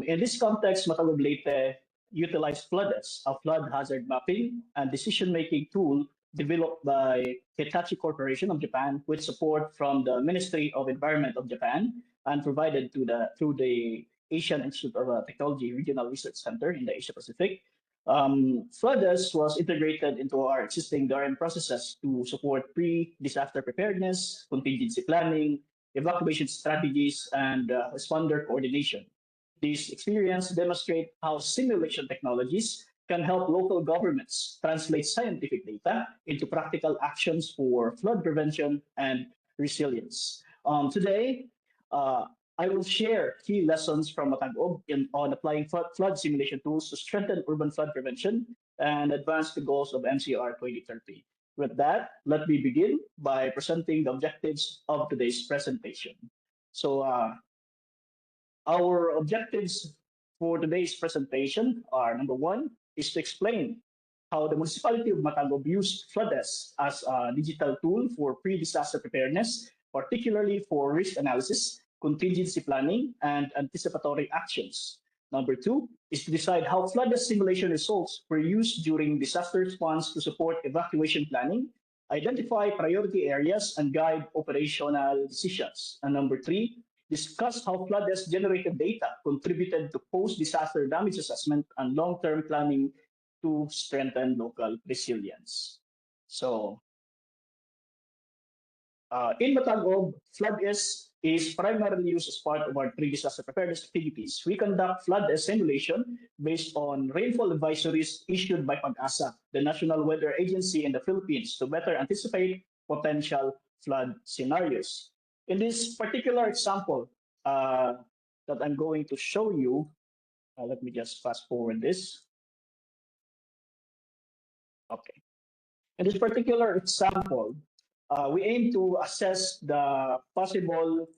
In this context, Matagog Leyte utilized FloodS, a flood hazard mapping and decision-making tool developed by Hitachi Corporation of Japan with support from the Ministry of Environment of Japan and provided through the Asian Institute of Technology Regional Research Center in the Asia Pacific. FloodS was integrated into our existing DRM processes to support pre-disaster preparedness, contingency planning, evacuation strategies, and responder coordination. This experience demonstrates how simulation technologies can help local governments translate scientific data into practical actions for flood prevention and resilience. Today, I will share key lessons from Matagog on applying flood simulation tools to strengthen urban flood prevention and advance the goals of MCR 2030. With that, let me begin by presenting the objectives of today's presentation. So our objectives for today's presentation are: number one is to explain how the municipality of Matagog used FloodS as a digital tool for pre-disaster preparedness, particularly for risk analysis, contingency planning, and anticipatory actions. Number two is to decide how FloodS simulation results were used during disaster response to support evacuation planning, identify priority areas, and guide operational decisions. And number three, discuss how FloodS generated data contributed to post-disaster damage assessment and long-term planning to strengthen local resilience. So, in Matagog, FloodS is primarily used as part of our pre-disaster preparedness activities. We conduct FloodS simulation based on rainfall advisories issued by PAG-ASA, the National Weather Agency in the Philippines, to better anticipate potential flood scenarios. In this particular example that I'm going to show you, let me just fast forward this. Okay. In this particular example, we aim to assess the possible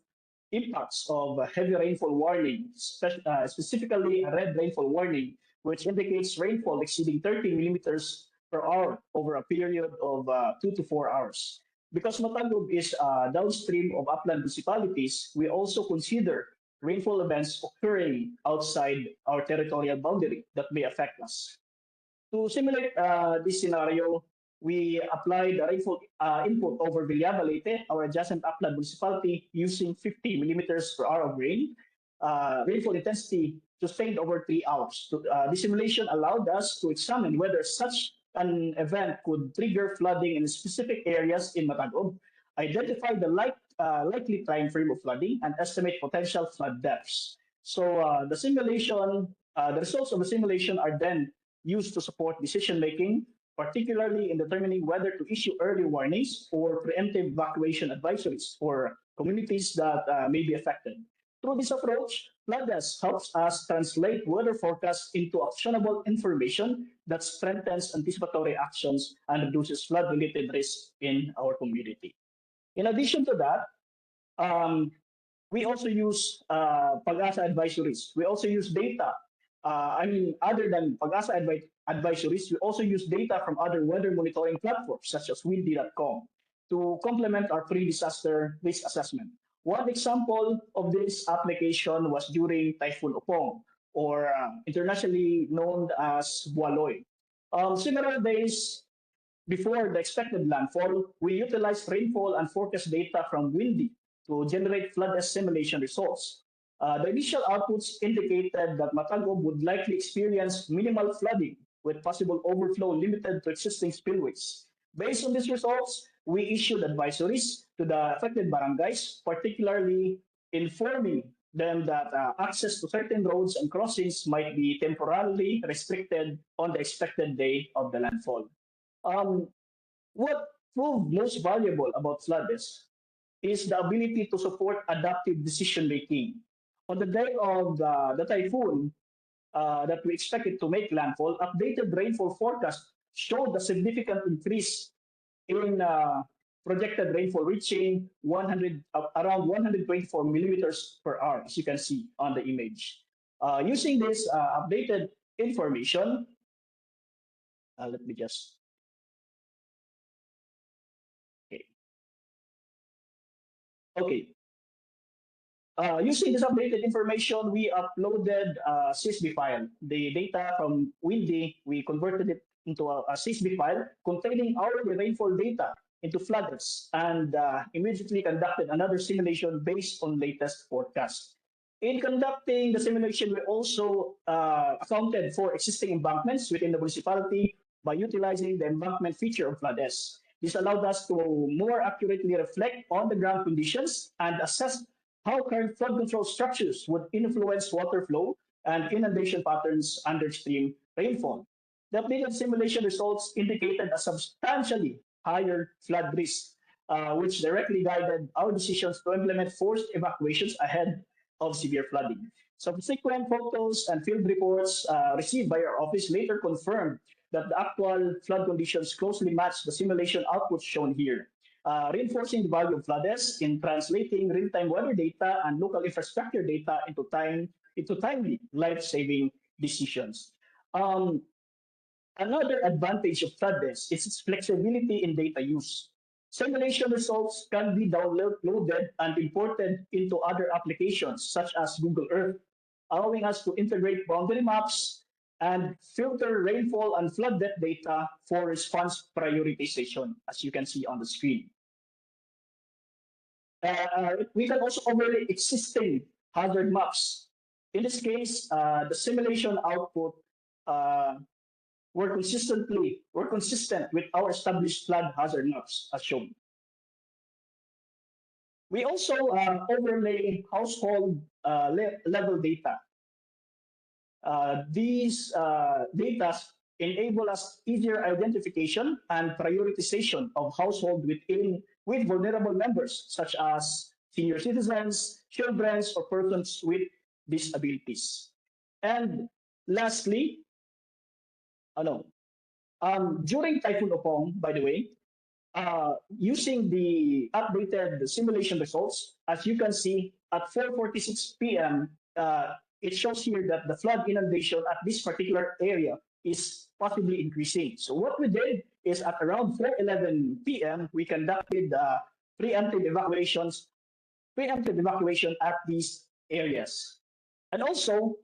impacts of a heavy rainfall warning, specifically a red rainfall warning, which indicates rainfall exceeding 30 millimeters per hour over a period of 2 to 4 hours. Because Matagog is downstream of upland municipalities, we also consider rainfall events occurring outside our territorial boundary that may affect us. To simulate this scenario, we applied the rainfall input over Villaba Leyte, our adjacent upland municipality, using 50 millimeters per hour of rain. Rainfall intensity sustained over 3 hours. The simulation allowed us to examine whether such an event could trigger flooding in specific areas in Matagog, identify the likely time frame of flooding, and estimate potential flood depths. So the results of the simulation are then used to support decision-making, particularly in determining whether to issue early warnings or preemptive evacuation advisories for communities that may be affected. Through this approach, FloodS helps us translate weather forecasts into actionable information that strengthens anticipatory actions and reduces flood-related risk in our community. In addition to that, we also use PAG-ASA advisories. We also use data. Other than PAG-ASA advisories, we also use data from other weather monitoring platforms, such as windy.com, to complement our pre-disaster risk assessment. One example of this application was during Typhoon Opong, or internationally known as Bualoy. Several days before the expected landfall, we utilized rainfall and forecast data from Windy to generate flood simulation results. The initial outputs indicated that Matagog would likely experience minimal flooding with possible overflow limited to existing spillways. Based on these results, we issued advisories to the affected barangays, particularly informing them that access to certain roads and crossings might be temporarily restricted on the expected day of the landfall. What proved most valuable about FloodS is the ability to support adaptive decision making. On the day of the typhoon that we expected to make landfall, updated rainfall forecast showed a significant increase in projected rainfall reaching around 124 millimeters per hour, as you can see on the image. Using this updated information, let me just. Okay. Using this updated information, we uploaded a CSV file. The data from Windy, we converted it into a CSV file containing hourly rainfall data into flooders, and immediately conducted another simulation based on latest forecast. In conducting the simulation, we also accounted for existing embankments within the municipality by utilizing the embankment feature of FloodS. This allowed us to more accurately reflect on the ground conditions and assess how current flood control structures would influence water flow and inundation patterns under extreme rainfall. The updated simulation results indicated a substantially higher flood risk, which directly guided our decisions to implement forced evacuations ahead of severe flooding. Subsequent photos and field reports received by our office later confirmed that the actual flood conditions closely match the simulation outputs shown here, reinforcing the value of FloodS in translating real-time weather data and local infrastructure data into timely life-saving decisions. Another advantage of FloodS is its flexibility in data use. Simulation results can be downloaded and imported into other applications, such as Google Earth, allowing us to integrate boundary maps and filter rainfall and flood depth data for response prioritization, as you can see on the screen. We can also overlay existing hazard maps. In this case, the simulation output were consistent with our established flood hazard maps, as shown. We also overlay household level data. These data enable us easier identification and prioritization of household with vulnerable members, such as senior citizens, children, or persons with disabilities. And lastly, during Typhoon Opong, by the way, using the updated simulation results, as you can see, at 4:46 p.m., it shows here that the flood inundation at this particular area is possibly increasing. So what we did is at around 4:11 p.m., we conducted preemptive evacuation at these areas. And also,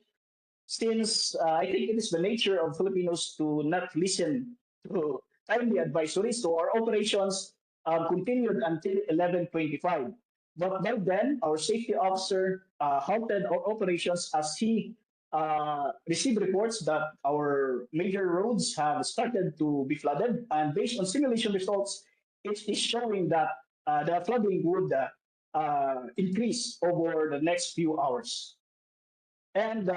since I think it is the nature of Filipinos to not listen to timely advisories, so our operations continued until 11:25. But by then, our safety officer halted our operations as he received reports that our major roads have started to be flooded. And based on simulation results, it is showing that the flooding would increase over the next few hours. And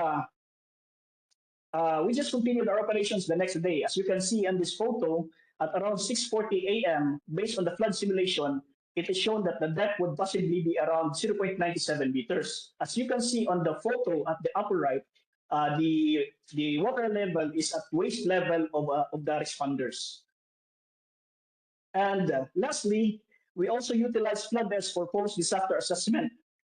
we just continued our operations the next day. As you can see in this photo, at around 6:40 a.m., based on the flood simulation, it is shown that the depth would possibly be around 0.97 meters. As you can see on the photo at the upper right, the water level is at waist level of the responders. And lastly, we also utilize FloodS for post-disaster assessment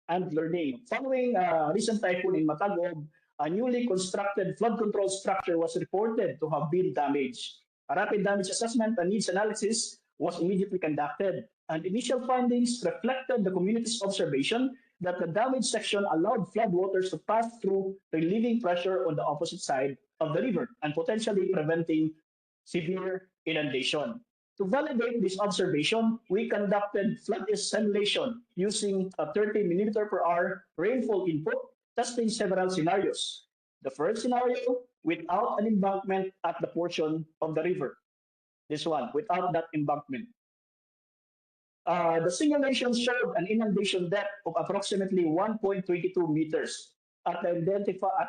and learning. Following recent typhoon in Matagog, a newly constructed flood control structure was reported to have been damaged. A rapid damage assessment and needs analysis was immediately conducted, and initial findings reflected the community's observation that the damaged section allowed floodwaters to pass through, relieving pressure on the opposite side of the river and potentially preventing severe inundation. To validate this observation, we conducted flood simulation using a 30 millimeter per hour rainfall input, testing several scenarios. The first scenario, without an embankment at the portion of the river. This one, without that embankment. The simulation showed an inundation depth of approximately 1.22 meters at the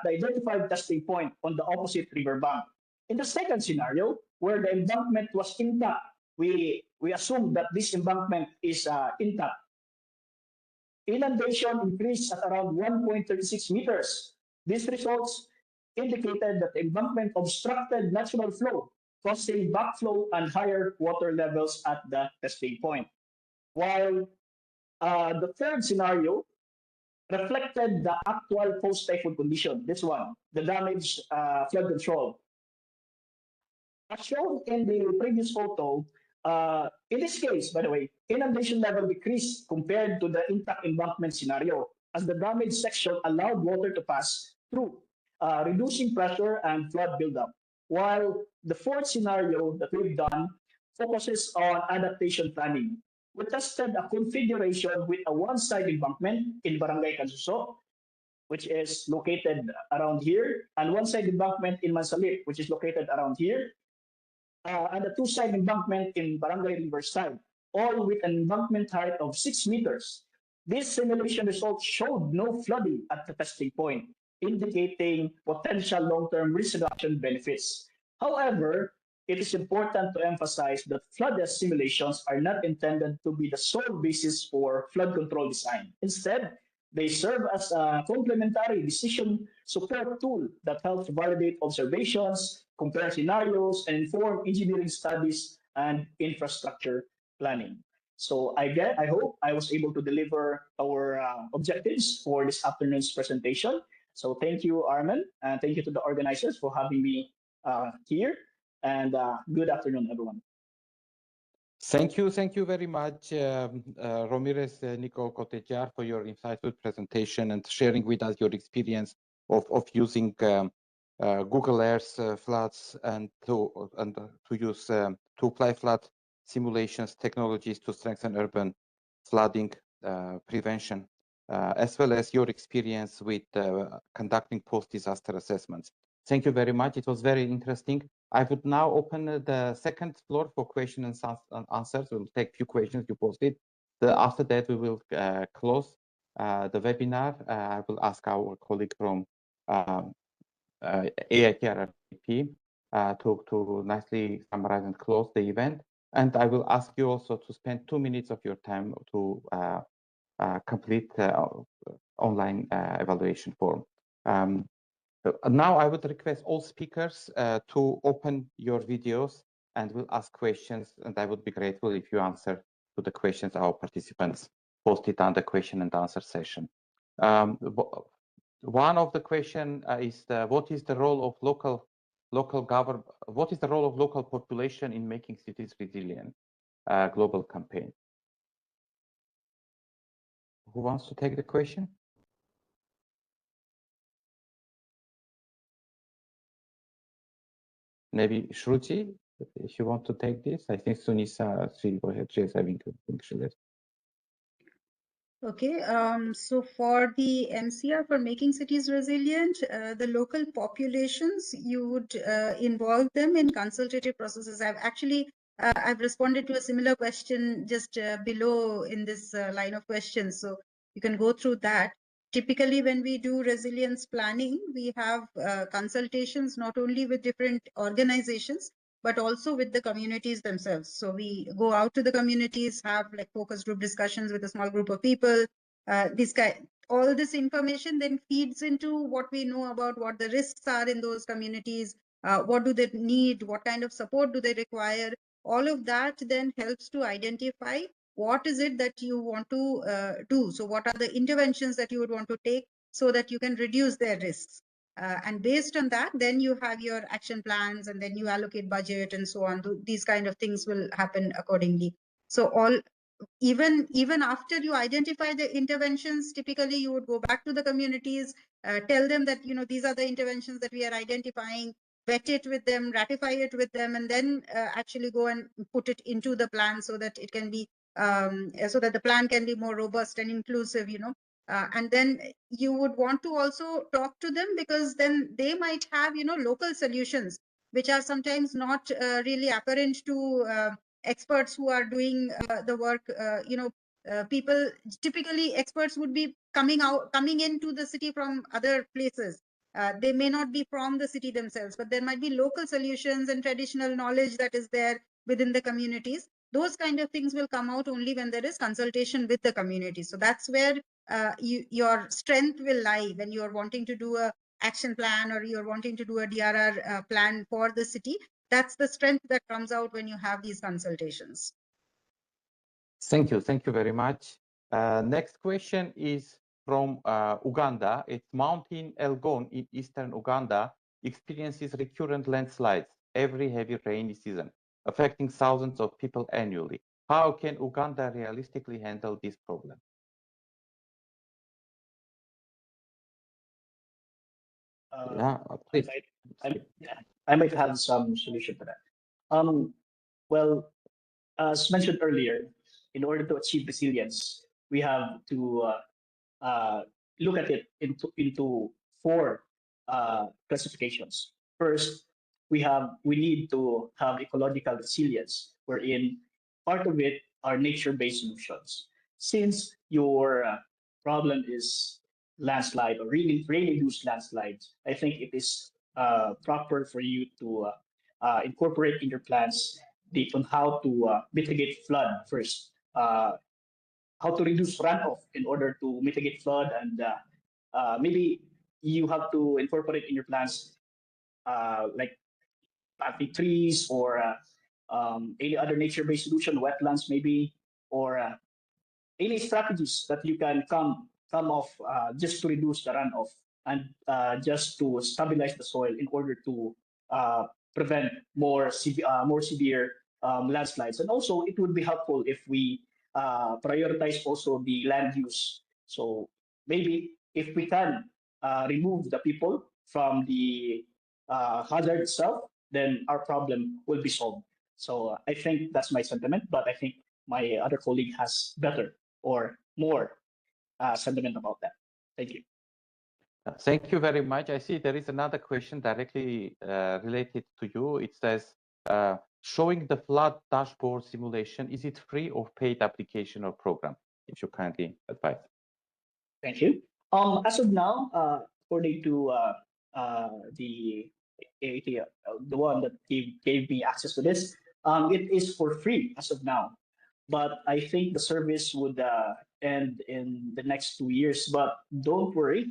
identified testing point on the opposite riverbank. In the second scenario, where the embankment was intact, we assumed that this embankment is intact. inundation increased at around 1.36 meters. These results indicated that the embankment obstructed natural flow, causing backflow and higher water levels at the testing point. While the third scenario reflected the actual post-typhoon condition, this one, the damaged flood control. As shown in the previous photo, in this case, by the way, inundation level decreased compared to the intact embankment scenario, as the damaged section allowed water to pass through, reducing pressure and flood buildup. While the fourth scenario that we've done focuses on adaptation planning. We tested a configuration with a one-side embankment in Barangay Cansuso, which is located around here, and one-side embankment in Mansalip, which is located around here, and a two-side embankment in Barangay Riverside, all with an embankment height of 6 meters. These simulation results showed no flooding at the testing point, indicating potential long-term risk reduction benefits. However, it is important to emphasize that flood simulations are not intended to be the sole basis for flood control design. Instead, they serve as a complementary decision support tool that helps validate observations, compare scenarios, and inform engineering studies and infrastructure planning. So I hope I was able to deliver our objectives for this afternoon's presentation. So thank you, Armin, and thank you to the organizers for having me here. And good afternoon, everyone. Thank you very much, Ramirez Nicole Cotejar, for your insightful presentation and sharing with us your experience of using Google Earth floods and to use to apply flood simulations technologies to strengthen urban flooding prevention, as well as your experience with conducting post-disaster assessments. Thank you very much. It was very interesting. I would now open the second floor for questions and answers. We'll take a few questions you posted. After that, we will close the webinar. I will ask our colleague from AITRRP to nicely summarize and close the event. And I will ask you also to spend 2 minutes of your time to complete online evaluation form. Now I would request all speakers to open your videos and we'll ask questions, and I would be grateful if you answer to the questions our participants posted on the question and answer session. One of the question is what is the role of local government? What is the role of local population in making cities resilient? Global campaign. Who wants to take the question? Maybe Shruti, if you want to take this. I think Sunisa, go ahead. She is having a Okay, so for the MCR for making cities resilient, the local populations, you would involve them in consultative processes. I've responded to a similar question just below in this line of questions. So you can go through that. Typically, when we do resilience planning, we have consultations not only with different organizations, but also with the communities themselves. So we go out to the communities, have like focus group discussions with a small group of people. All this information then feeds into what we know about what the risks are in those communities, what do they need, what kind of support do they require. All of that then helps to identify what is it that you want to do. So what are the interventions that you would want to take so that you can reduce their risks. And based on that, then you have your action plans and then you allocate budget and so on. These kind of things will happen accordingly. So even after you identify the interventions, typically you would go back to the communities, tell them that, these are the interventions that we are identifying, vet it with them, ratify it with them, and then actually go and put it into the plan so that it can be, so that the plan can be more robust and inclusive, and then you would want to also talk to them because then they might have, local solutions, which are sometimes not really apparent to experts who are doing the work. People, typically experts would be coming into the city from other places. They may not be from the city themselves, but there might be local solutions and traditional knowledge that is there within the communities. Those kind of things will come out only when there is consultation with the community. So that's where your strength will lie when you are wanting to do a action plan or you're wanting to do a DRR plan for the city. That's the strength that comes out when you have these consultations. Thank you. Thank you very much. Next question is from Uganda. It's Mountain Elgon in eastern Uganda experiences recurrent landslides every heavy rainy season, affecting thousands of people annually. How can Uganda realistically handle this problem? Please. I might have some solution to that. Well, as mentioned earlier, in order to achieve resilience, we have to look at it into four classifications. First, we need to have ecological resilience, wherein part of it are nature-based solutions. Since your problem is landslide or really reduced landslides, I think it is proper for you to incorporate in your plans on how to mitigate flood first, how to reduce runoff in order to mitigate flood, and maybe you have to incorporate in your plans like planting trees or any other nature-based solution, wetlands maybe, or any strategies that you can come off just to reduce the runoff and just to stabilize the soil in order to prevent more severe landslides. And also, it would be helpful if we prioritize also the land use. So maybe if we can remove the people from the hazard itself, then our problem will be solved. So I think that's my sentiment, but I think my other colleague has better or more sentiment about that. Thank you. Thank you very much. I see there is another question directly related to you. It says, showing the flood dashboard simulation, is it free or paid application or program? If you kindly advise. Thank you. As of now, according to the AAT, the one that gave me access to this, it is for free as of now. But I think the service would end in the next 2 years. But don't worry,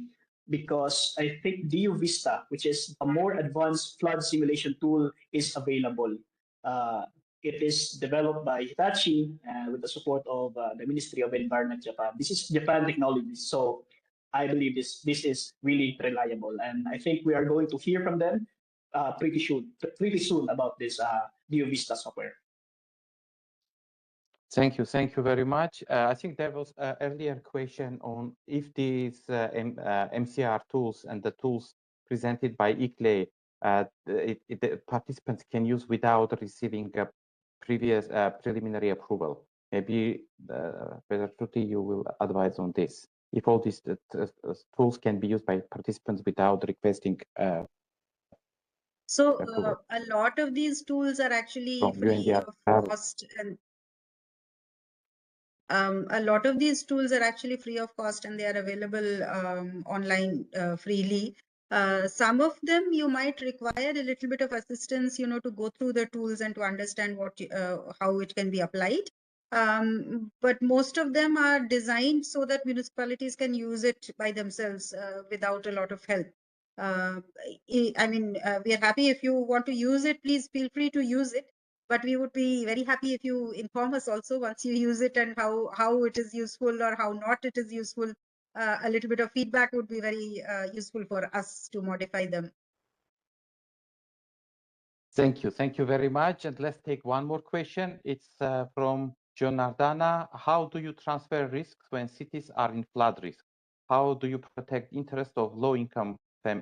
because I think DU Vista, which is a more advanced flood simulation tool, is available. It is developed by Hitachi with the support of the Ministry of Environment Japan. This is Japan technology, so I believe this is really reliable, and I think we are going to hear from them pretty soon about this DU Vista software. Thank you very much. I think there was an earlier question on if these MCR tools and the tools presented by ICLE, the participants can use without receiving a previous preliminary approval. Maybe, Professor Shruti, you will advise on this. If all these tools can be used by participants without requesting So approval. a lot of these tools are actually free of cost, and a lot of these tools are actually free of cost, and they are available online freely. Some of them you might require a little bit of assistance, to go through the tools and to understand how it can be applied. But most of them are designed so that municipalities can use it by themselves without a lot of help. I mean, we are happy if you want to use it, please feel free to use it. But we would be very happy if you inform us also once you use it and how it is useful or how not it is useful. A little bit of feedback would be very useful for us to modify them. Thank you very much. And let's take one more question. It's from John Nardana. How do you transfer risks when cities are in flood risk? How do you protect interest of low-income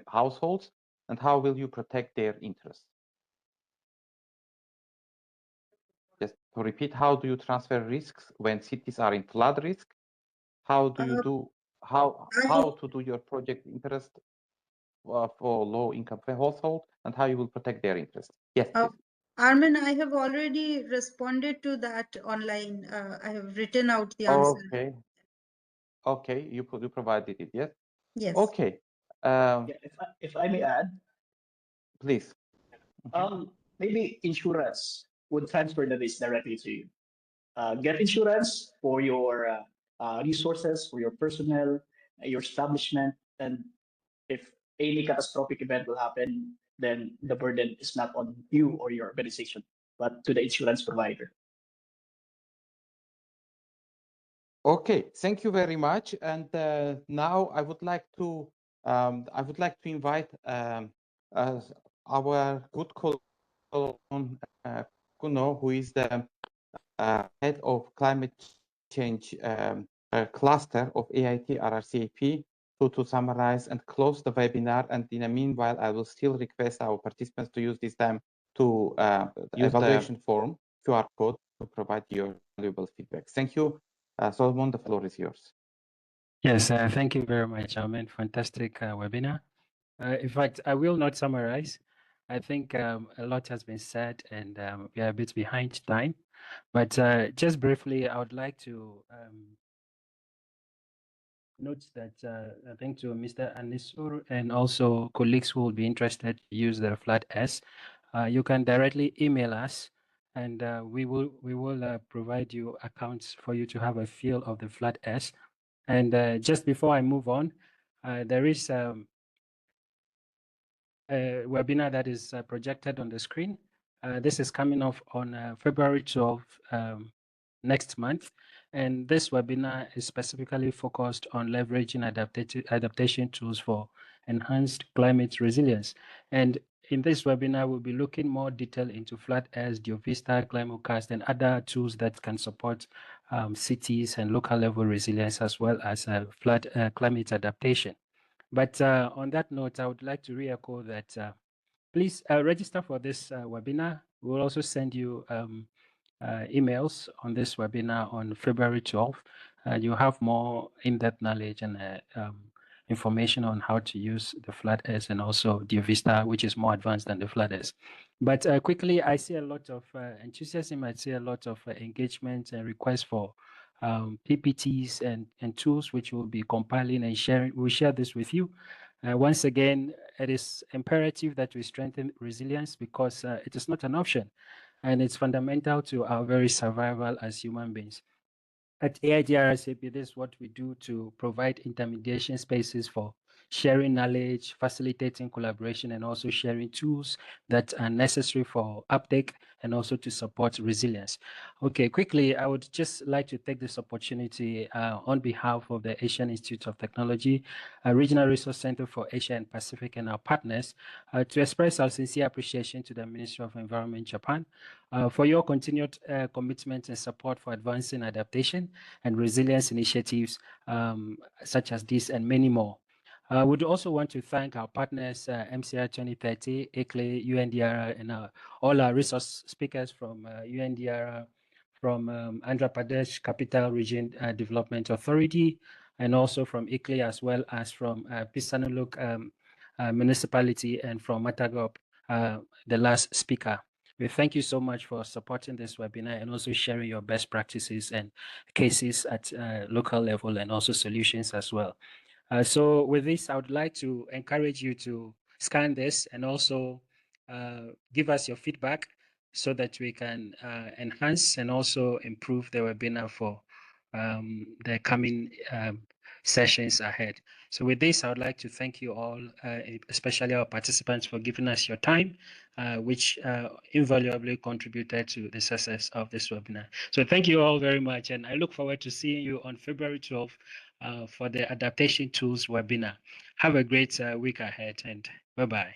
households, and how will you protect their interests? Just to repeat, how do you transfer risks when cities are in flood risk? How do you how to do your project interest for low-income household, and how you will protect their interest? Yes, please. Armin, I have already responded to that online. I have written out the answer. Okay, you provided it, yes? Yes. Okay. If I may add, please. Maybe insurance would transfer the risk directly to you. Get insurance for your resources for your personnel, your establishment, and if any catastrophic event will happen, then the burden is not on you or your organization, but to the insurance provider. Okay, thank you very much. And now I would like to invite our good colleague Kuno, who is the head of climate change cluster of AIT RRCAP, to summarize and close the webinar. And in the meanwhile, I will still request our participants to use this time to use the evaluation form QR code to provide your valuable feedback. Thank you. Solomon, the floor is yours. Yes, thank you very much, Armin. Fantastic webinar. In fact, I will not summarize. I think a lot has been said, and we are a bit behind time. But just briefly, I would like to note that I think to Mr. Anisur and also colleagues who will be interested to use the Flat S, you can directly email us, and we will provide you accounts for you to have a feel of the Flat S. And just before I move on, there is a webinar that is projected on the screen. This is coming off on February 12th next month. And this webinar is specifically focused on leveraging adaptation tools for enhanced climate resilience. And in this webinar, we'll be looking more detail into Flat S, GeoVista, ClimateCast, and other tools that can support cities and local level resilience, as well as climate adaptation. But on that note, I would like to re-echo that please register for this webinar. We'll also send you emails on this webinar on February 12th. You have more in-depth knowledge and information on how to use the Flat S and also GeoVista, which is more advanced than the Flat S. But quickly, I see a lot of enthusiasm. I see a lot of engagement and requests for PPTs and tools, which we'll be compiling and sharing. We'll share this with you. Once again, it is imperative that we strengthen resilience because it is not an option, and it's fundamental to our very survival as human beings. At AIT RRCAP, this is what we do to provide intermediation spaces for sharing knowledge, facilitating collaboration, and also sharing tools that are necessary for uptake and also to support resilience. Okay, quickly, I would just like to take this opportunity on behalf of the Asian Institute of Technology, Regional Resource Center for Asia and Pacific, and our partners to express our sincere appreciation to the Ministry of Environment, Japan, for your continued commitment and support for advancing adaptation and resilience initiatives such as this and many more. I would also want to thank our partners, MCR2030, ICLEI, UNDRA, and all our resource speakers from UNDRA, from Andhra Pradesh Capital Region Development Authority, and also from ICLEI, as well as from Pisanuluk Municipality and from Matagop, the last speaker. We thank you so much for supporting this webinar and also sharing your best practices and cases at local level and also solutions as well. So with this, I would like to encourage you to scan this and also give us your feedback so that we can enhance and also improve the webinar for the coming sessions ahead. So with this, I would like to thank you all, especially our participants, for giving us your time, which invaluably contributed to the success of this webinar. So thank you all very much, and I look forward to seeing you on February 12th for the Adaptation Tools webinar. Have a great week ahead, and bye-bye.